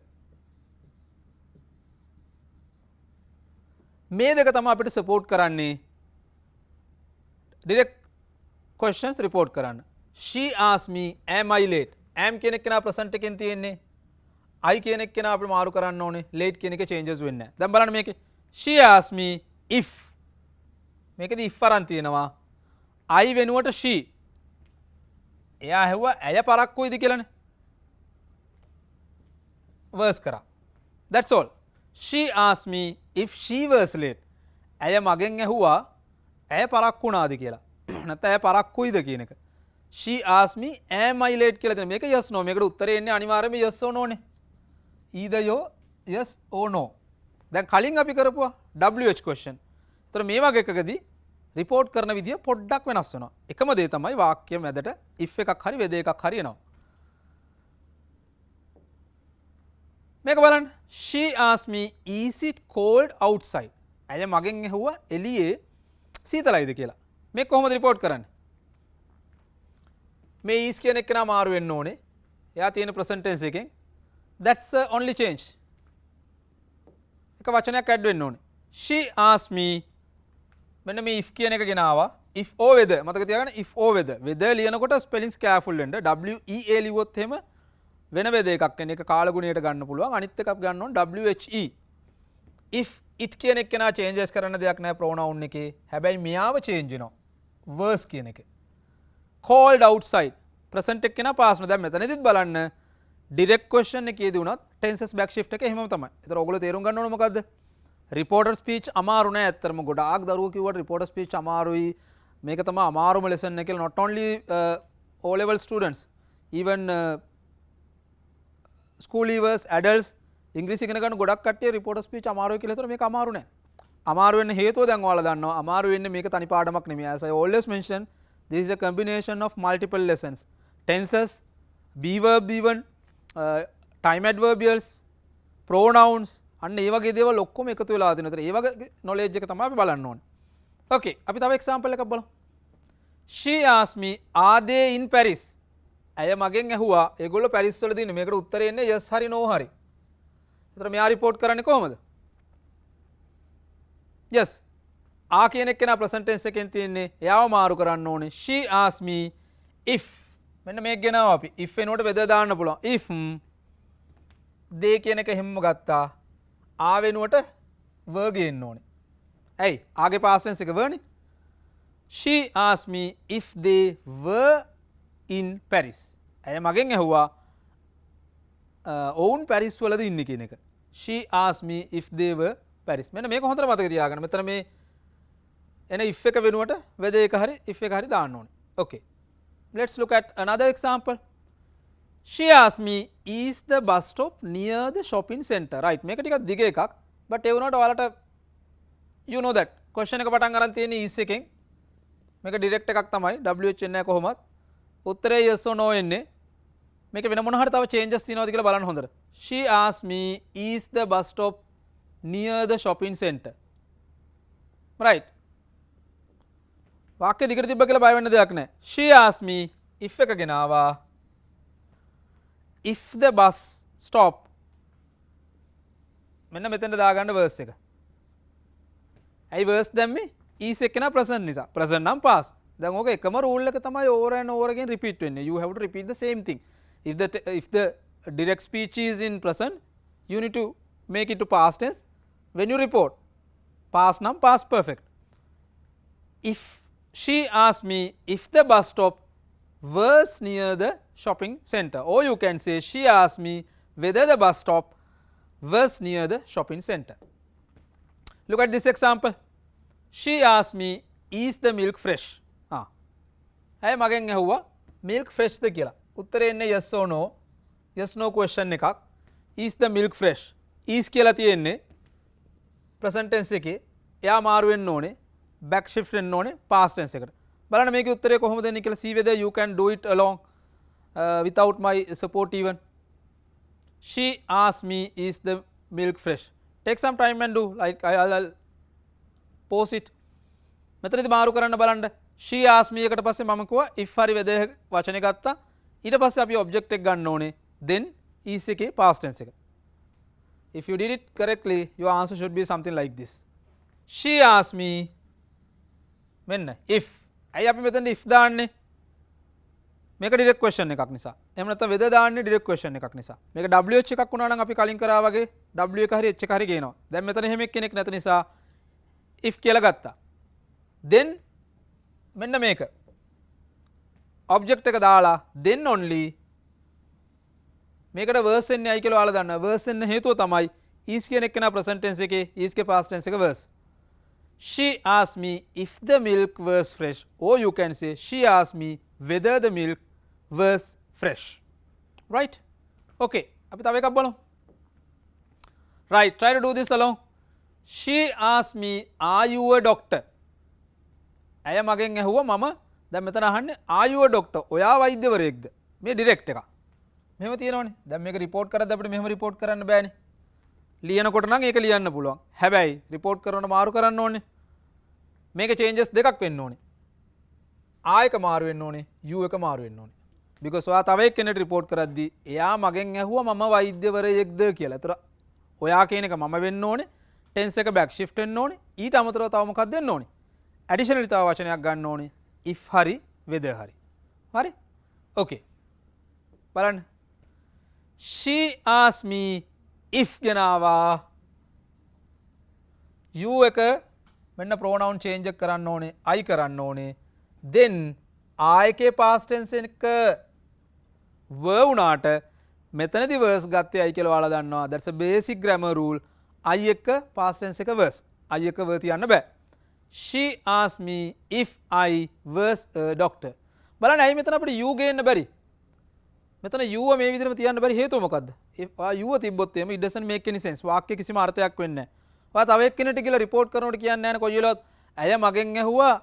මේ දෙක තමයි අපිට සපෝට් කරන්නේ direct questions report කරන්න. she asked me am I late? am කියන එක නා present එකෙන් තියෙන්නේ. I කියන එක නා අපිට මාරු කරන්න ඕනේ. late කියන එක changes වෙන්නේ නැහැ. දැන් බලන්න මේකේ she asked me if මේකෙදි if අරන් තියෙනවා. I වෙනුවට she. එයා ඇහුවා ඇය පරක්කුයිද කියලානේ. verse කරා. That's all. She asked me if she was late. ඇය මගෙන් ඇහුවා ඇය පරක්කු වුණාද කියලා. නැත්නම් ඇය පරක්කුයිද කියන එක. She asked me am I late කියලා දෙන මේක yes no. මේකට උත්තරේ එන්නේ අනිවාර්යයෙන්ම yes or no නේ. either yes or no. දැන් කලින් අපි කරපුවා WH question. ඒතර මේ වගේ එකකදී report කරන විදිය පොඩ්ඩක් වෙනස් වෙනවා. එකම දේ තමයි වාක්‍ය මැදට if එකක් හරි whether එකක් හරි එනවා. මේක බලන්න. She asked me is it cold outside? ඇය මගෙන් ඇහුවා එළියේ සීතලයිද කියලා. මේක කොහොමද report කරන්නේ? මේ is කියන එක නා මාරු වෙන්න ඕනේ. එයා තියෙන present tense එකෙන්. That's the only change. එක වචනයක් add වෙන්න ඕනේ. She asked me මෙන්න මේ if කියන එක ගෙන ආවා. if or whether මතක තියාගන්න if or whether. whether ලියනකොට spellings careful වෙන්න. W E A ලිව්වොත් එහෙම වෙන වේද එකක් එන එක කාලගුණයට ගන්න පුළුවන්. අනිත් එකක් ගන්න ඕන WHE. if it කියන එක නා changes කරන්න දෙයක් නැහැ pronoun එකේ. හැබැයි මෙයාව change වෙනවා. verse කියන එකේ. cold outside present එක නා past න. දැන් මෙතනදිත් බලන්න direct question එකේදී උනත් tenses back shift එක එහෙමම තමයි. ඒතර ඔයගොල්ලෝ තේරුම් ගන්න ඕන මොකද්ද? reporter speech අමාරු නෑ. ඇත්තටම ගොඩාක් දරුවෝ කිව්වට reporter speech අමාරුයි. මේක තමයි අමාරුම lesson එක කියලා not only O level students even school leavers adults ඉංග්‍රීසි ඉගෙන ගන්න ගොඩක් කට්ටිය reporter speech අමාරුයි කියලා හිතන මේක අමාරු නෑ. අමාරු වෙන්න හේතුව දැන් ඔයාලා දන්නවා. අමාරු වෙන්නේ මේක තනි පාඩමක් නෙමෙයි. as I always mention this is a combination of multiple lessons. tenses, be verb even, time adverbials, pronouns අන්න ඒ වගේ දේවල් ඔක්කොම එකතු වෙලා තියෙනවා. ඒ වගේ knowledge එක තමයි අපි බලන්න ඕනේ. okay අපි තව example එකක් බලමු. she asked me are they in Paris? ඇය මගෙන් ඇහුවා ඒගොල්ලෝ පැරිස් වලද ඉන්නේ. මේකට උත්තරේ එන්නේ yes හරි no හරි. ඒතර මෙයා report කරන්නේ කොහොමද? yes ආ කියන එක නා present tense එකෙන් තියෙන්නේ. එයාව මාරු කරන්න ඕනේ. she asked me if මෙන්න මේක ගෙනාවා අපි. if එනකොට whether දාන්න පුළුවන්. if they කියන එක හැමම ගත්තා. ආ වෙනුවට were ගේන්න ඕනේ. ඇයි? ආගේ past tense එක were නේ. she asked me if they were in Paris. ඇය මගෙන් ඇහුවා ඔවුන් පැරිස් වලද ඉන්නේ කියන එක. she asked me if they were Paris. මෙන්න මේක හොඳට මතක තියාගන්න. මෙතන මේ එන if එක වෙනුවට whether එක හරි if එක හරි දාන්න ඕනේ. okay let's look at another example. she asked me is the bus stop near the shopping center? right මේක ටිකක් දිග එකක් but ඒ වුණාට ඔයාලට you know that question එක පටන් ගන්න තියෙන්නේ is එකෙන්. මේක direct එකක් තමයි. WH එන්නේ කොහොමද? උත්තරේ yes or no එන්නේ. මේක වෙන මොන හරි තව changes තියෙනවද කියලා බලන්න හොඳට. she asked me is the bus stop near the shopping center? right වාක්‍ය දිගට තිබ්බ කියලා බය වෙන්න දෙයක් නැහැ. she asked me if එක ගෙනාවා if the bus stop මෙන්න මෙතෙන්ට දාගන්න verse එක. ඇයි verse දැම්මේ? is එක නා present නිසා. present නම් past. දැන් ඕක එකම rule එක තමයි over and over again repeat වෙන්නේ. you have to repeat the same thing. if the direct speech is in present, you need to make it to past tense. When you report past noun, past perfect. If she asked me if the bus stop was near the shopping center, or you can say she asked me whether the bus stop was near the shopping center. Look at this example. She asked me, is the milk fresh? ඇය මගෙන් ඇහුවා milk fresh ද කියලා. උත්තරේ එන්නේ yes or no. yes no question එකක්. is the milk fresh? is කියලා තියෙන්නේ present tense එකේ. එයා මාරු වෙන්න ඕනේ. back shift වෙන්න ඕනේ past tense එකට. බලන්න මේකේ උත්තරේ කොහොමද එන්නේ කියලා. see whether you can do it along without my support even. She asked me, is the milk fresh? Take some time and do. Like I'll pause it. මෙතනදී මාරු කරන්න බලන්න. she asked me එකට පස්සේ මම කිව්වා if හරි whether වචනේ ගත්තා. ඊට පස්සේ අපි object එක ගන්න ඕනේ. then is එකේ past tense එක. If you did it correctly, your answer should be something like this. She asked me, මෙන්න if. ඇයි අපි මෙතන if දාන්නේ? මේක direct question එකක් නිසා. එහෙම නැත්නම් whether දාන්නේ direct question එකක් නිසා. මේක WH එකක් වුණා නම් අපි කලින් කරා වගේ W එක හරි H එක හරි ගේනවා. දැන් මෙතන එහෙම කෙනෙක් නැත නිසා if කියලා ගත්තා. then මෙන්න මේක object එක දාලා then only මේකට verse එන්නේ අයි කියලා ඔයාලා දන්නවා. verse එන්න හේතුව තමයි is කියන එක නා present tense එකේ is ගේ past tense එක verse. She asked me if the milk was fresh, or you can say she asked me whether the milk was fresh. Right? Okay. අපි තව එකක් බලමු. Right, try to do this along. She asked me, are you a doctor? ඇය මගෙන් ඇහුවා මම දැන් මෙතන අහන්නේ are you a doctor? ඔයා වෛද්‍යවරයෙක්ද? මේ ඩිරෙක්ට් එකක්. මෙහෙම තියෙනවනේ. දැන් මේක report කරද්දී අපිට මෙහෙම report කරන්න බෑනේ. ලියනකොට නම් ඒක ලියන්න පුළුවන්. හැබැයි report කරනකොට මාරු කරන්න ඕනේ. මේකේ changes දෙකක් වෙන්න ඕනේ. I එක මාරු වෙන්න ඕනේ, you එක මාරු වෙන්න ඕනේ. because ඔයා තව එක්කෙනෙක්ට report කරද්දී එයා මගෙන් ඇහුවා මම වෛද්‍යවරයෙක්ද කියලා. ඒතර ඔයා කියන එක මම වෙන්න ඕනේ. tense එක back shift වෙන්න ඕනේ. ඊට අමතරව තව මොකක්ද වෙන්න ඕනේ? additionally තව වචනයක් ගන්න ඕනේ. if හරි whether හරි. හරි? okay. බලන්න. she asked me if ගෙනාවා you එක මෙන්න pronoun change එක කරන්න ඕනේ. I කරන්න ඕනේ. then I එකේ past tense එක were වුණාට මෙතනදී verse ගත්තේ I කියලා ඔයාලා දන්නවා. that's a basic grammar rule. I එක past tense එක verse. I එක were තියන්න බෑ. She asked me if I was a doctor. බලන්න ඇයි මෙතන අපිට you ගේන්න බැරි? මෙතන you මේ විදිහටම තියන්න බැරි හේතුව මොකද්ද? you තිබ්බොත් එහෙම it doesn't make any sense. වාක්‍යයේ කිසිම අර්ථයක් වෙන්නේ නැහැ. ඔයා තව එක්කෙනෙක්ට කියලා report කරනකොට කියන්නේ නැහැ නේ කොයි වෙලාවත් ඇය මගෙන් ඇහුවා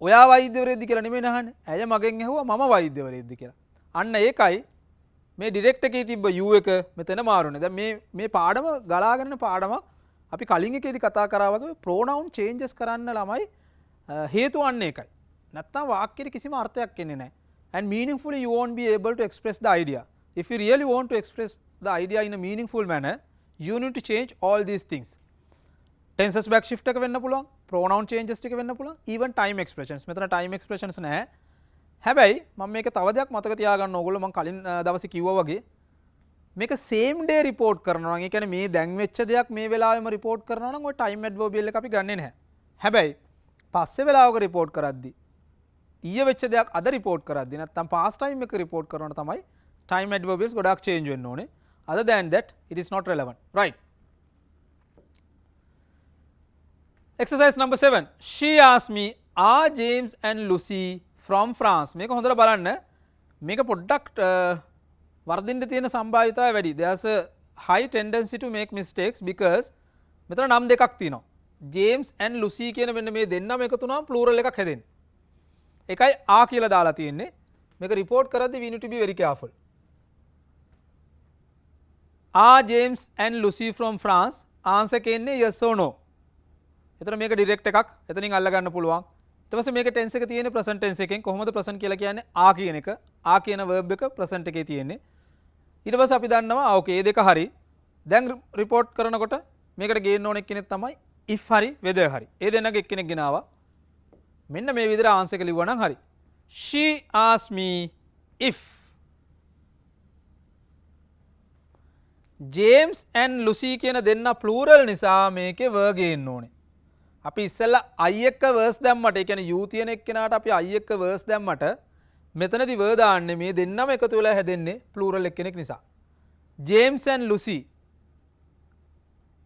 ඔයා වෛද්‍යවරයෙක්ද කියලා නෙමෙයි අහන්නේ. ඇය මගෙන් ඇහුවා මම වෛද්‍යවරයෙක්ද කියලා. අන්න ඒකයි මේ direct එකේ තිබ්බ you එක මෙතන මාරුනේ. දැන් මේ පාඩම ගලාගෙන යන පාඩමක් අපි කලින් එකේදී කතා කරා වගේ pronoun changes කරන්න ළමයි හේතු වන්නේ ඒකයි. නැත්තම් වාක්‍යෙට කිසිම අර්ථයක් එන්නේ නැහැ. And meaningfully you won't be able to express the idea. If you really want to express the idea in a meaningful manner, you need to change all these things. Tenses back shift එක වෙන්න පුළුවන්, pronoun changes ටික වෙන්න පුළුවන්, even time expressions. මෙතන time expressions නැහැ. හැබැයි මම මේක තව දෙයක් මතක තියාගන්න ඕගොල්ලෝ මම කලින් දවසේ කිව්වා වගේ මේක same day report කරනවා නම් ඒ කියන්නේ මේ දැන් වෙච්ච දෙයක් මේ වෙලාවෙම report කරනවා නම් ඔය time adverbial එක අපි ගන්නෙ නැහැ. හැබැයි පස්සේ වෙලාවක report කරද්දී ඊයේ වෙච්ච දෙයක් අද report කරද්දී නැත්නම් past time එක report කරනකොට තමයි time adverbials ගොඩාක් change වෙන්න ඕනේ. Other than that it is not relevant. Right. Exercise number 7. She asked me, are James and Lucy from France? මේක හොඳට බලන්න. මේක පොඩ්ඩක් වර්ධින්න තියෙන සම්භාවිතාවය වැඩි. There's a high tendency to make mistakes because මෙතන නම් දෙකක් තියෙනවා. James and Lucy කියන මෙන්න මේ දෙන්නම එකතු වුණාම plural එකක් හැදෙන්නේ. එකයි ආ කියලා දාලා තියෙන්නේ. මේක report කරද්දී we need to be very careful. Are James and Lucy from France? Answer කියන්නේ yes or no. එතන මේක direct එකක්. එතනින් අල්ල ගන්න පුළුවන්. ඊට පස්සේ මේක tense එක තියෙන්නේ present tense එකෙන්. කොහොමද present කියලා කියන්නේ ආ කියන එක. ආ කියන verb එක present එකේ තියෙන්නේ. ඊට පස්සේ අපි දන්නවා okay මේ දෙක හරි. දැන් report කරනකොට මේකට ගේන්න ඕන එක්කෙනෙක් තමයි if හරි whether හරි. ඒ දෙන්නගේ එක්කෙනෙක් ගෙනාවා. මෙන්න මේ විදිහට answer එක ලිව්වා නම් හරි. She asked me if James and Lucy කියන දෙන්න ප්ලූරල් නිසා මේකේ වර්ග එන්න ඕනේ. අපි ඉස්සෙල්ලා I එක්ක වර්ස් දැම්මට ඒ කියන්නේ U තියෙන එක්කෙනාට අපි I එක්ක වර්ස් දැම්මට මෙතනදී වර් දාන්නේ මේ දෙන්නම එකතු වෙලා හැදෙන්නේ ප්ලූරල් එක්කෙනෙක් නිසා. ජේම්ස් ඇන් ලුසී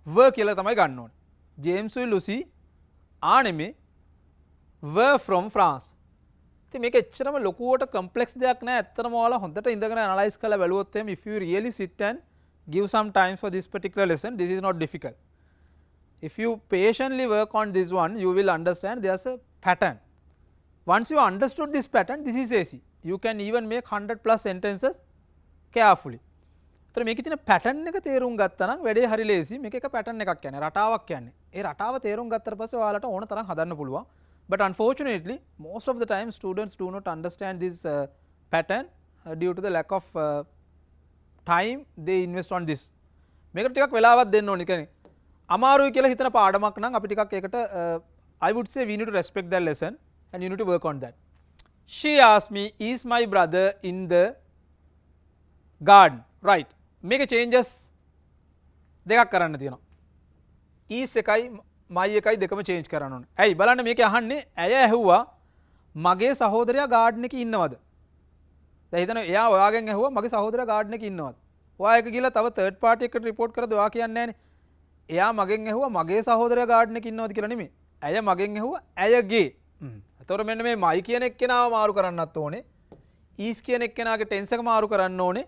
වර් කියලා තමයි ගන්න ඕනේ. ජේම්ස් උයි ලුසී ආනෙමේ were from France. ඉතින් මේක එච්චරම ලොකුවට කම්ප්ලෙක්ස් දෙයක් නෑ. ඇත්තටම ඔයාලා හොඳට ඉඳගෙන ඇනලයිස් කරලා බැලුවොත් එහෙම if you really sit and give some time for this particular lesson, this is not difficult. If you patiently work on this one, you will understand there's a pattern. Once you understood this pattern, this is easy. You can even make 100 plus sentences carefully. ඒතර මේකේ තියෙන pattern එක තේරුම් ගත්තා නම් වැඩේ හරි ලේසි. මේක එක pattern එකක් කියන්නේ රටාවක් කියන්නේ. ඒ රටාව තේරුම් ගත්තට පස්සේ ඔයාලට ඕන තරම් හදන්න පුළුවන්. But unfortunately, most of the time students do not understand this pattern due to the lack of time they invest on this. මේකට ටිකක් වෙලාවක් දෙන්න ඕනේ. කියන්නේ අමාරුයි කියලා හිතන පාඩමක් නම් අපි ටිකක් ඒකට I would say we need to respect that lesson and you need to work on that. She asked me, is my brother in the garden? Right. මේක changes දෙකක් කරන්න තියෙනවා. is එකයි my එකයි දෙකම change කරන්න ඕනේ. ඇයි බලන්න මේකේ අහන්නේ ඇය ඇහුවා මගේ සහෝදරයා garden එකේ ඉන්නවද? දැන් හිතන්න එයා ඔයාගෙන් ඇහුවා මගේ සහෝදරයා garden එකේ ඉන්නවද? ඔයා එක ගිහලා තව third party එකට report කරද්දී ඔයා කියන්නේ නැහනේ. එයා මගෙන් ඇහුවා මගේ සහෝදරයා garden එකේ ඉන්නවද කියලා නෙමෙයි. ඇය මගෙන් ඇහුවා ඇයගේ. එතකොට මෙන්න මේ my කියන එක්කෙනාව මාරු කරන්නත් ඕනේ. is කියන එක්කෙනාගේ tense එක මාරු කරන්න ඕනේ.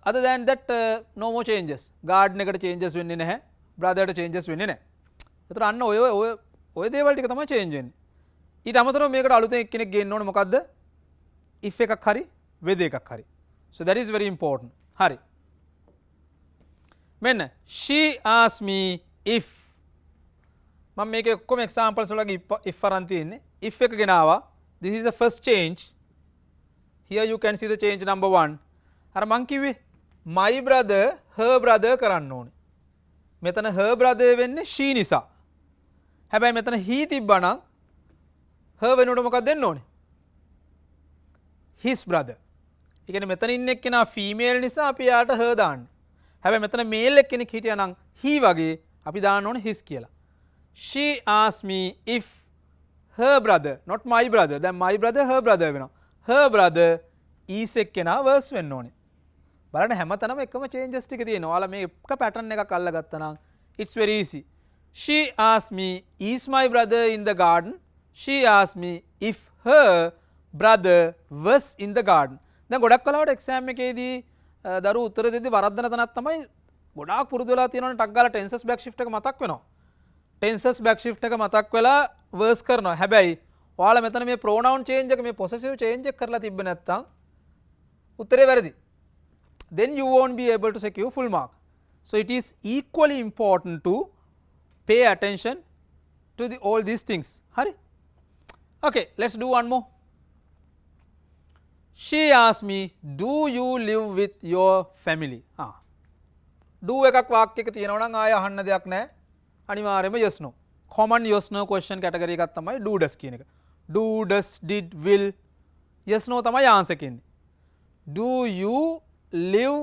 Other than that no more changes. garden එකට changes වෙන්නේ නැහැ. brother ට changes වෙන්නේ නැහැ. එතකොට අන්න ඔය දේවල් ටික තමයි change වෙන්නේ. ඊට අමතරව මේකට අලුතෙන් එක්කෙනෙක් ගේන්න ඕනේ මොකද්ද? if එකක් හරි with එකක් හරි. So that is very important. හරි. මෙන්න she asked me if මම මේකේ ඔක්කොම examples වලගේ if අරන් තියෙන්නේ. if එක ගෙනාවා. This is the first change. Here you can see the change number 1. අර මං කිව්වේ my brother her brother කරන්න ඕනේ. මෙතන her brother වෙන්නේ she නිසා. හැබැයි මෙතන he තිබ්බනම් her වෙනුවට මොකක්ද දෙන්න ඕනේ? his brother. ඒ කියන්නේ මෙතන ඉන්න එක්කෙනා female නිසා අපි යාට her දාන්නේ. හැබැයි මෙතන male එක්කෙනෙක් හිටියා නම් he වගේ අපි දාන්න ඕනේ his කියලා. She asked me if her brother, not my brother. දැන් my brother her brother වෙනවා. her brother is එක්කෙනා verse වෙන්න ඕනේ. බලන්න හැමතැනම එකම changes ටික තියෙනවා. ඔයාලා මේ එක pattern එකක් අල්ලගත්තා නම් it's very easy. She asked me, is my brother in the garden? She asked me if her brother was in the garden. දැන් ගොඩක් වෙලාවට exam එකේදී දරුවෝ උත්තර දෙද්දී වරද්දන තැනක් තමයි ගොඩාක් පුරුදු වෙලා තියෙනවනේ ටක් ගාලා tenses back shift එක මතක් වෙනවා. tenses back shift එක මතක් වෙලා verse කරනවා. හැබැයි ඔයාලා මෙතන මේ pronoun change එක මේ possessive change එක කරලා තිබ්බේ නැත්නම් උත්තරේ වැරදි. Then you won't be able to secure full mark. So it is equally important to pay attention to all these things. Hari? Okay, let's do one more. She asked me, do you live with your family? Do එකක් වාක්‍යයක තියෙනවා නම් ආය අහන්න දෙයක් නැහැ. අනිවාර්යයෙන්ම yes no. Common yes no question category එකක් තමයි do does කියන එක. Do does did will yes no තමයි answer කියන්නේ. Do you live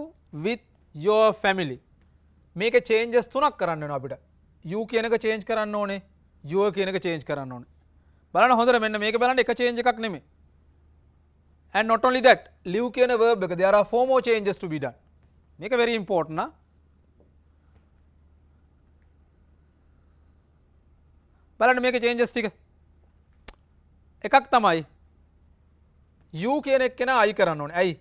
with your family? මේකේ changes තුනක් කරන්න වෙනවා අපිට. you කියන එක change කරන්න ඕනේ. your කියන එක change කරන්න ඕනේ. බලන්න හොඳට මෙන්න මේක බලන්න එක change එකක් නෙමෙයි. And not only that, live කියන verb එක there are 4 more changes to be done. මේක very important නා. බලන්න මේකේ changes ටික. එකක් තමයි you කියන එක කෙනා I කරන්න ඕනේ. ඇයි?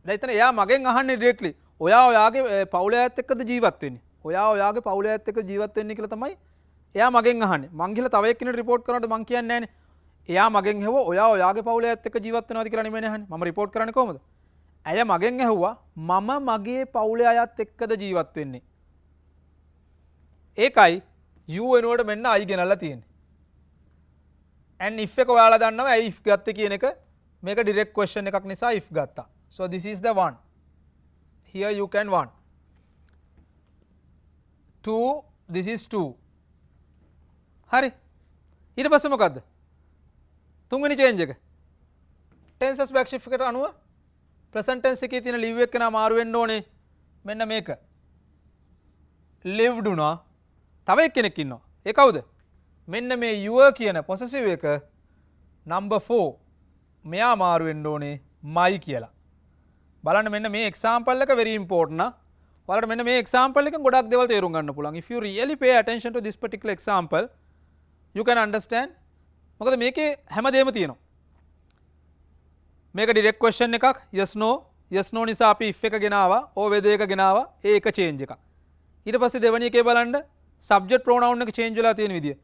දැන් එතන එයා මගෙන් අහන්නේ directly. ඔයා ඔයාගේ පවුලේ අයත් එක්කද ජීවත් වෙන්නේ? ඔයා ඔයාගේ පවුලේ අයත් එක්ක ජීවත් වෙන්නේ කියලා තමයි එයා මගෙන් අහන්නේ. මං ගිහලා තව එක්කෙනෙකුට report කරනකොට මං කියන්නේ නැහනේ. එයා මගෙන් ඇහුවා ඔයා ඔයාගේ පවුලේ අයත් එක්ක ජීවත් වෙනවද කියලා නෙමෙයි අහන්නේ. මම report කරන්නේ කොහොමද? ඇය මගෙන් ඇහුවා මම මගේ පවුලේ අයත් එක්කද ජීවත් වෙන්නේ? ඒකයි you වෙනුවට මෙන්න I ගෙනල්ලා තියෙන්නේ. and if එක ඔයාලා දන්නවා ඇයි if ගත්තේ කියන එක මේක direct question එකක් නිසා if ගත්තා. So this is the one. Here you can 1. 2, this is 2. හරි. ඊට පස්සේ මොකද්ද? තුන්වෙනි change එක. tenses back shift එකට අනුව present tense එකේ තියෙන live එක නා මාරු වෙන්න ඕනේ. මෙන්න මේක lived උනා. තව එක්කෙනෙක් ඉන්නවා. ඒ කවුද? මෙන්න මේ your කියන possessive එක number 4 මෙයා මාරු වෙන්න ඕනේ my කියලා. බලන්න මෙන්න මේ example එක very important නා. ඔයාලට මෙන්න මේ example එකෙන් ගොඩක් දේවල් තේරුම් ගන්න පුළුවන්. If you really pay attention to this particular example, you can understand. මොකද මේකේ හැමදේම තියෙනවා. මේක direct question එකක් yes no නිසා අපි if එක ගෙනාවා or whether එක ගෙනාවා ඒ එක change එකක්. ඊට පස්සේ දෙවෙනි එකේ බලන්න subject pronoun එක change වෙලා තියෙන විදිය.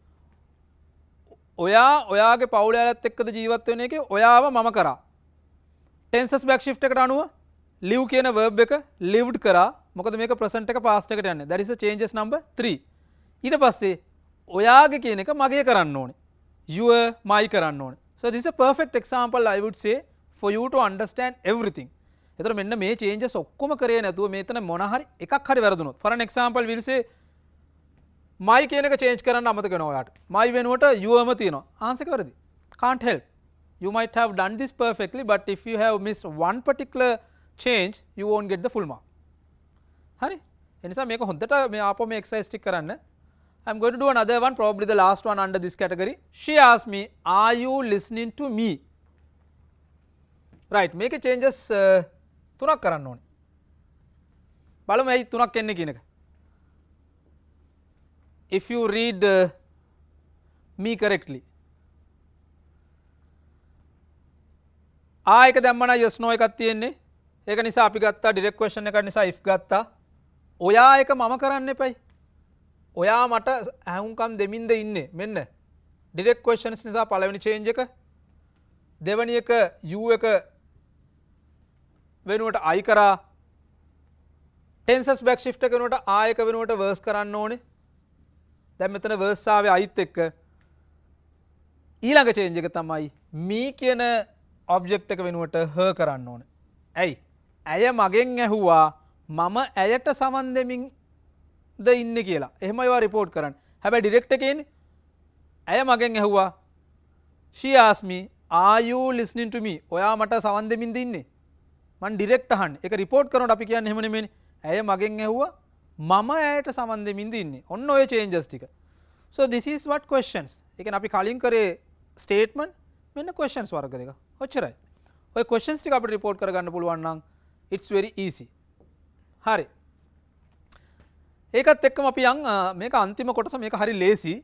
ඔයාගේ පවුල යාලත් එක්කද ජීවත් වෙන එකේ ඔයාව මම කරා. tenses back shift එකට අනුව live කියන verb එක lived කරා. මොකද මේක present එක past එකට යන්නේ. that is the changes number 3. ඊට පස්සේ ඔයාගේ කියන එක මගේ කරන්න ඕනේ. your my කරන්න ඕනේ. so this is a perfect example I would say for you to understand everything. එතකොට මෙන්න මේ changes ඔක්කොම කරේ නැතුව මේතන මොන හරි එකක් හරි වැරදුනොත් for an example we'll say my කියන එක change කරන්න අමතක වෙනවා ඔයාට. my වෙනුවට your ම තියෙනවා. answer එක වැරදි. can't help. You might have done this perfectly but if you have missed one particular change you won't get the full mark. හරි? ඒ නිසා මේක හොඳට මේ ආපහු මේ exercise ටික කරන්න. I'm going to do another one, probably the last one under this category. She asked me, are you listening to me? Right, මේකේ changes තුනක් කරන්න ඕනේ. බලමු ඇයි තුනක් එන්නේ කියන එක. If you read me correctly. එක දැම්ම නම් yes no එකක් තියෙන්නේ. ඒක නිසා අපි ගත්තා direct question එකක් නිසා if ගත්තා. ඔයා එක මම කරන්න එපයි. ඔයා මට ඇහුම්කම් දෙමින්ද ඉන්නේ. මෙන්න direct questions නිසා පළවෙනි change එක. දෙවෙනි එක you එක වෙනුවට I කරා. tenses back shift එක වෙනුවට I එක වෙනුවට verse කරන්න ඕනේ. දැන් මෙතන verse ආවේ Iත් එක්ක. ඊළඟ change එක තමයි me කියන object එක වෙනුවට her කරන්න ඕනේ. ඇයි? ඇය මගෙන් ඇහුවා මම ඇයට සමන් දෙමින් ද ඉන්නේ කියලා. එහෙම ඒවා report කරන්න. හැබැයි direct එකේ ඉන්නේ ඇය මගෙන් ඇහුවා she asked me are you listening to me? ඔයා මට සමන් දෙමින්ද ඉන්නේ? මං direct අහන්නේ. ඒක report කරනකොට අපි කියන්නේ එහෙම නෙමෙයිනේ. ඇය මගෙන් ඇහුවා මම ඇයට සමන් දෙමින්ද ඉන්නේ. ඔන්න ඔය changes ටික. So this is what questions. ඒ කියන්නේ අපි කලින් කරේ statement මෙන්න questions වර්ග දෙක. ඔච්චරයි. ඔය questions ටික අපිට report කරගන්න පුළුවන් නම් it's very easy. හරි. ඒකත් එක්කම අපි යන් මේක අන්තිම කොටස මේක හරි ලේසි.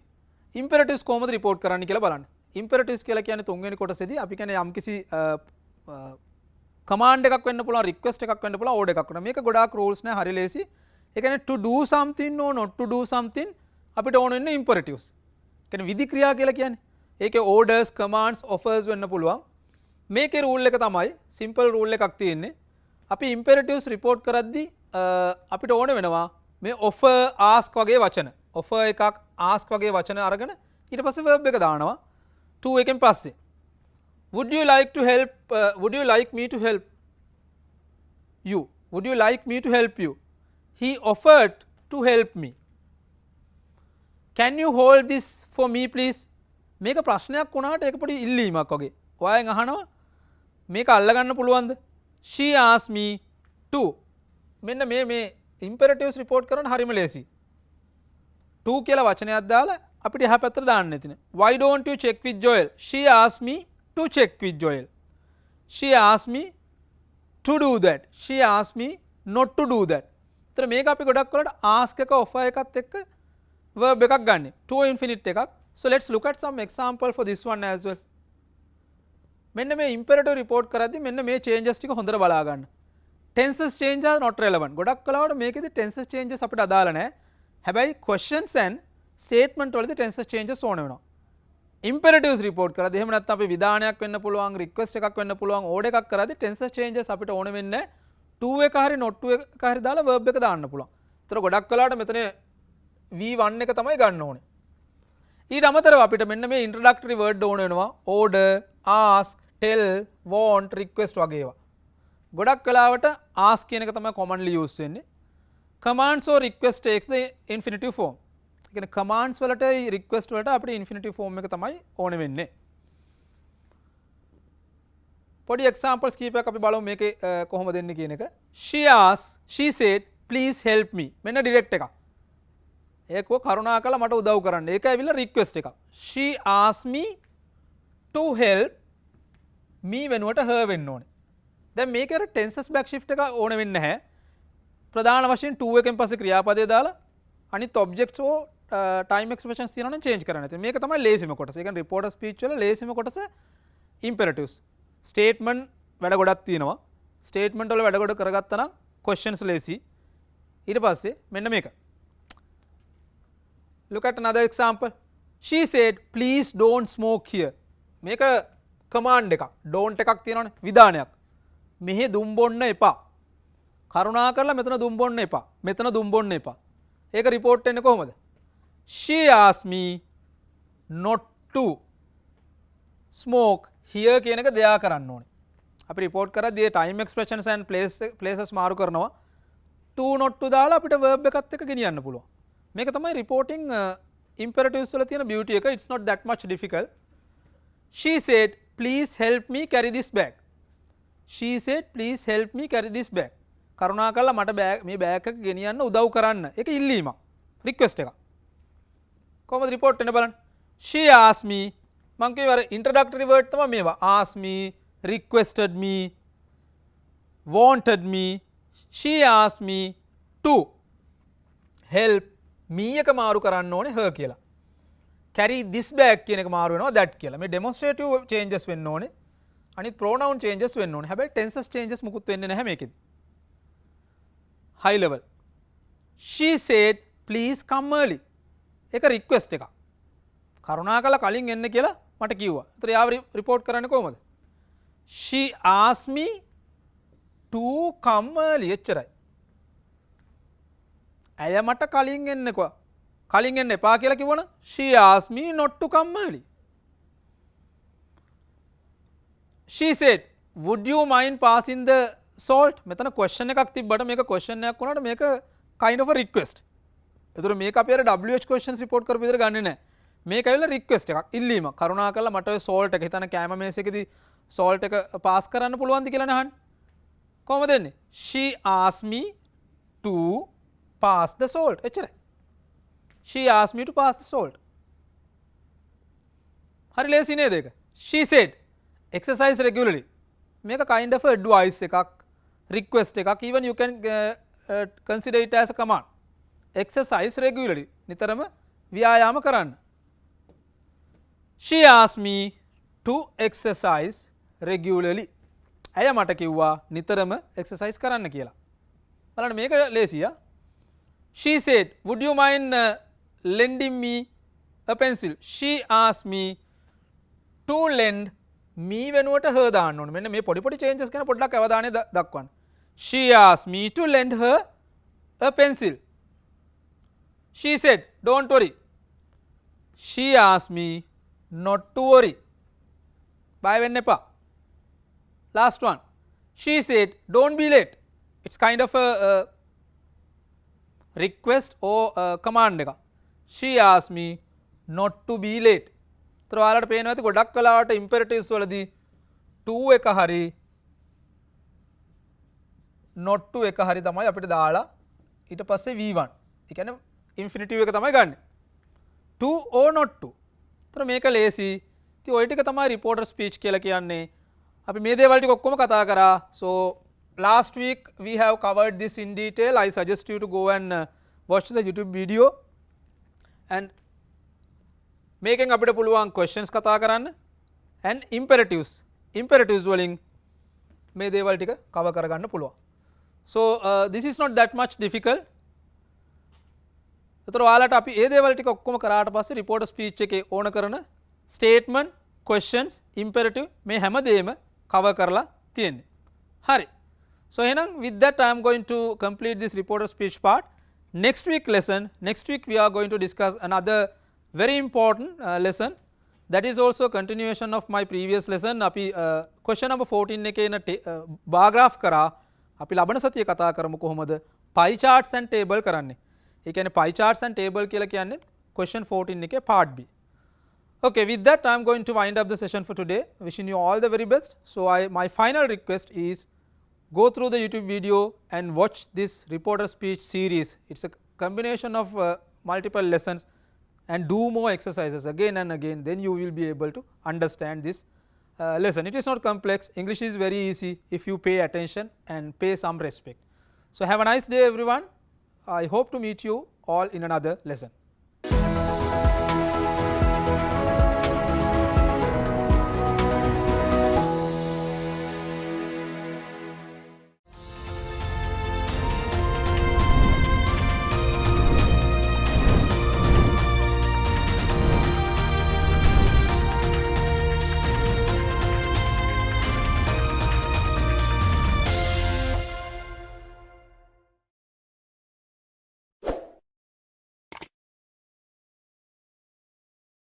imperatives කොහොමද report කරන්න කියලා බලන්න. imperatives කියලා කියන්නේ තුන්වෙනි කොටසේදී අපි කියන්නේ යම්කිසි command එකක් වෙන්න පුළුවන්, request එකක් වෙන්න පුළුවන්, order එකක් වෙන්න. මේක ගොඩාක් rules නෑ, හරි ලේසි. ඒ කියන්නේ to do something or not to do something අපිට ඕන වෙන්නේ imperatives. කියන්නේ විධි ක්‍රියා කියලා කියන්නේ. ඒකේ orders, commands, offers වෙන්න පුළුවන්. මේකේ rule එක තමයි simple rule එකක් තියෙන්නේ. අපි imperatives report කරද්දී අපිට ඕන වෙනවා මේ offer, ask වගේ වචන. offer එකක්, ask වගේ වචන අරගෙන ඊට පස්සේ verb එක දානවා. to එකෙන් පස්සේ would you like to help would you like me to help you? Would you like me to help you? He offered to help me. Can you hold this for me please? මේක ප්‍රශ්නයක් වුණාට ඒක පොඩි ඉල්ලීමක් වගේ. ඔයාගෙන් අහනවා මේක අල්ලගන්න පුළුවන්ද? She asked me to. මෙන්න මේ imperatives report කරන්න හරිම ලේසි. to කියලා වචනයක් දාලා අපිට එහා පැත්තට දාන්න ඉතින්. Why don't you check with Joel? She asked me to check with Joel. She asked me to do that. She asked me not to do that. ඒතර මේක අපි ගොඩක් වලට ask එක offer එකත් එක්ක verb එකක් ගන්න. to infinite එකක්. So let's look at some example for this one as well. මෙන්න මේ imperative report කරද්දී මෙන්න මේ changes ටික හොඳට බලා ගන්න. tenses change are not relevant. ගොඩක් කලාවට මේකෙදි tenses changes අපිට අදාළ නැහැ. හැබැයි questions and statement වලදී tenses changes ඕන වෙනවා. imperatives report කරද්දී එහෙම නැත්නම් අපි විධානයක් වෙන්න පුළුවන්, request එකක් වෙන්න පුළුවන්, order එකක් කරද්දී tenses changes අපිට ඕන වෙන්නේ to එක හරි not to එක හරි දාලා verb එක දාන්න පුළුවන්. ඒතර ගොඩක් කලාවට මෙතන V1 එක තමයි ගන්න ඕනේ. ඊට අමතරව අපිට මෙන්න මේ introductory word ඕන වෙනවා. order, ask, tell, want, request වගේ ඒවා. ගොඩක් වෙලාවට ask කියන එක තමයි commonly use වෙන්නේ. commands or request takes the infinitive form. ඒ කියන්නේ commands වලට request වලට අපිට infinitive form එක තමයි ඕන වෙන්නේ. පොඩි examples කීපයක් අපි බලමු මේකේ කොහොමද දෙන්නේ කියන එක. She said please help me මෙන්න direct එකක්. ඒක කරුණාකරලා මට උදව් කරන්න. ඒක ඇවිල්ලා request එකක්. she asked me to help me වෙනුවට her වෙන්න ඕනේ. දැන් මේක අර tenses back shift එක ඕන වෙන්නේ නැහැ. ප්‍රධාන වශයෙන් to එකෙන් පස්සේ ක්‍රියාපදේ දාලා අනිත් objects ඕ time expressions තියෙනවා නම් change කරන්න. ඉතින් මේක තමයි ලේසිම කොටස. ඒ කියන්නේ reporter speech වල ලේසිම කොටස imperatives. statement වැඩ ගොඩක් තියෙනවා. statement වල වැඩ ගොඩ කරගත්තා නම් questions ලේසි. ඊට පස්සේ මෙන්න මේක. look at another example. she said please don't smoke here. මේක command එකක්. don't එකක් තියෙනවනේ විධානයක්. මෙහෙ දුම් බොන්න එපා. කරුණාකරලා මෙතන දුම් බොන්න එපා. මෙතන දුම් බොන්න එපා. ඒක report වෙන්නේ කොහොමද? she asked me not to smoke here කියන එක දෙයා කරන්න ඕනේ. අපි report කරද්දී time expressions and places මාරු කරනවා. to not to දාලා අපිට verb එකත් එක්ක ගෙනියන්න පුළුවන්. මේක තමයි reporting imperatives වල තියෙන beauty එක. It's not that much difficult. she said please help me carry this bag. she said please help me carry this bag. කරුණාකරලා මට මේ බෑග් එක ගෙනියන්න උදව් කරන්න. ඒක ඉල්ලීමක්. රික්වෙස්ට් එකක්. කොහොමද report වෙන්න බලන්න. she asked me මං කියවර introductory word තමයි මේවා. asked me, requested me, wanted me. she asked me to help me එක මාරු කරන්න ඕනේ her කියලා. carry this bag කියන එක මාරු වෙනවා that කියලා. මේ demonstrative changes වෙන්න ඕනේ. අනිත් pronoun changes වෙන්න ඕනේ. හැබැයි tenses changes මුකුත් වෙන්නේ නැහැ මේකෙදි. high level. she said please come early. ඒක request එකක්. කරුණාකරලා කලින් එන්න කියලා මට කිව්වා. ඒතර යාව report කරන්නේ කොහොමද? she asked me to come early. එච්චරයි. ඇය මට කලින් එන්න කිව්වා. කලින් එන්න එපා කියලා කිව්වනම් she asked me not to come early. she said would you mind passing the salt? මෙතන question එකක් තිබ්බට මේක question එකක් වුණාට මේක kind of a request. ඒතර මේක අපි අර WH questions report කරපු විදිහට ගන්නෙ නැහැ. මේක ඇවිල්ලා request එකක් ඉල්ලීමක්. කරුණාකරලා මට ඔය salt එක හිතන කැම මේසෙකදී salt එක pass කරන්න පුළුවන්ද කියලා නහන්නේ. කොහොමද දෙන්නේ? she asked me to pass the salt. එච්චරයි. she asked me to pass the salt. හරි ලේසි නේද ඒක? she said exercise regularly. මේක kind of advice එකක්, request එකක්. even you can consider it as a command. exercise regularly. නිතරම ව්‍යායාම කරන්න. she asked me to exercise regularly. ඇය මට කිව්වා නිතරම exercise කරන්න කියලා. බලන්න මේක ලේසියි. she said would you mind lending me a pencil? she asked me to lend me වෙනුවට her දාන්න ඕනේ. මෙන්න මේ පොඩි පොඩි changes ගැන පොඩ්ඩක් අවධානය දක්වන්න. she asked me to lend her a pencil. she said don't worry. she asked me not to worry. බය වෙන්න එපා. last one. she said don't be late. it's kind of a request or command එක. she asked me not to be late. ඒතර ඔයාලට පේනවා ඇති ගොඩක් වෙලාවට imperatives වලදී to එක හරි not to එක හරි තමයි අපිට දාලා ඊට පස්සේ v1. ඒ කියන්නේ infinitive එක තමයි ගන්න. to or not to. ඒතර මේක ලේසි. ඉතින් ওই ටික තමයි reporter speech කියලා කියන්නේ. අපි මේ දේවල් ටික ඔක්කොම කතා කරා. so last week we have covered this in detail. I suggest you to go and watch the YouTube video and මේකෙන් අපිට පුළුවන් questions කතා කරන්න and imperatives වලින් මේ දේවල් ටික cover කරගන්න පුළුවන්. so this is not that much difficult. ඒතර ඔයාලට අපි මේ දේවල් ටික ඔක්කොම කරාට පස්සේ reporter speech එකේ ඕන කරන statement, questions, imperative මේ හැම දෙයක්ම cover කරලා තියෙන්නේ. හරි. so එහෙනම් with that I am going to complete this reporter speech part. next week we are going to discuss another very important lesson that is also continuation of my previous lesson. අපි question number 14 එකේ එන bar graph කරා. අපි ලබන සතියේ කතා කරමු කොහොමද pie charts and table කරන්නේ. ඒ කියන්නේ pie charts and table කියලා කියන්නේ question 14 එකේ part B. okay, with that I am going to wind up the session for today. wishing you all the very best. so my final request is go through the YouTube video and watch this reporter speech series. It's a combination of multiple lessons, and do more exercises again and again, then you will be able to understand this lesson. It is not complex. English is very easy if you pay attention and pay some respect. So have a nice day everyone. I hope to meet you all in another lesson.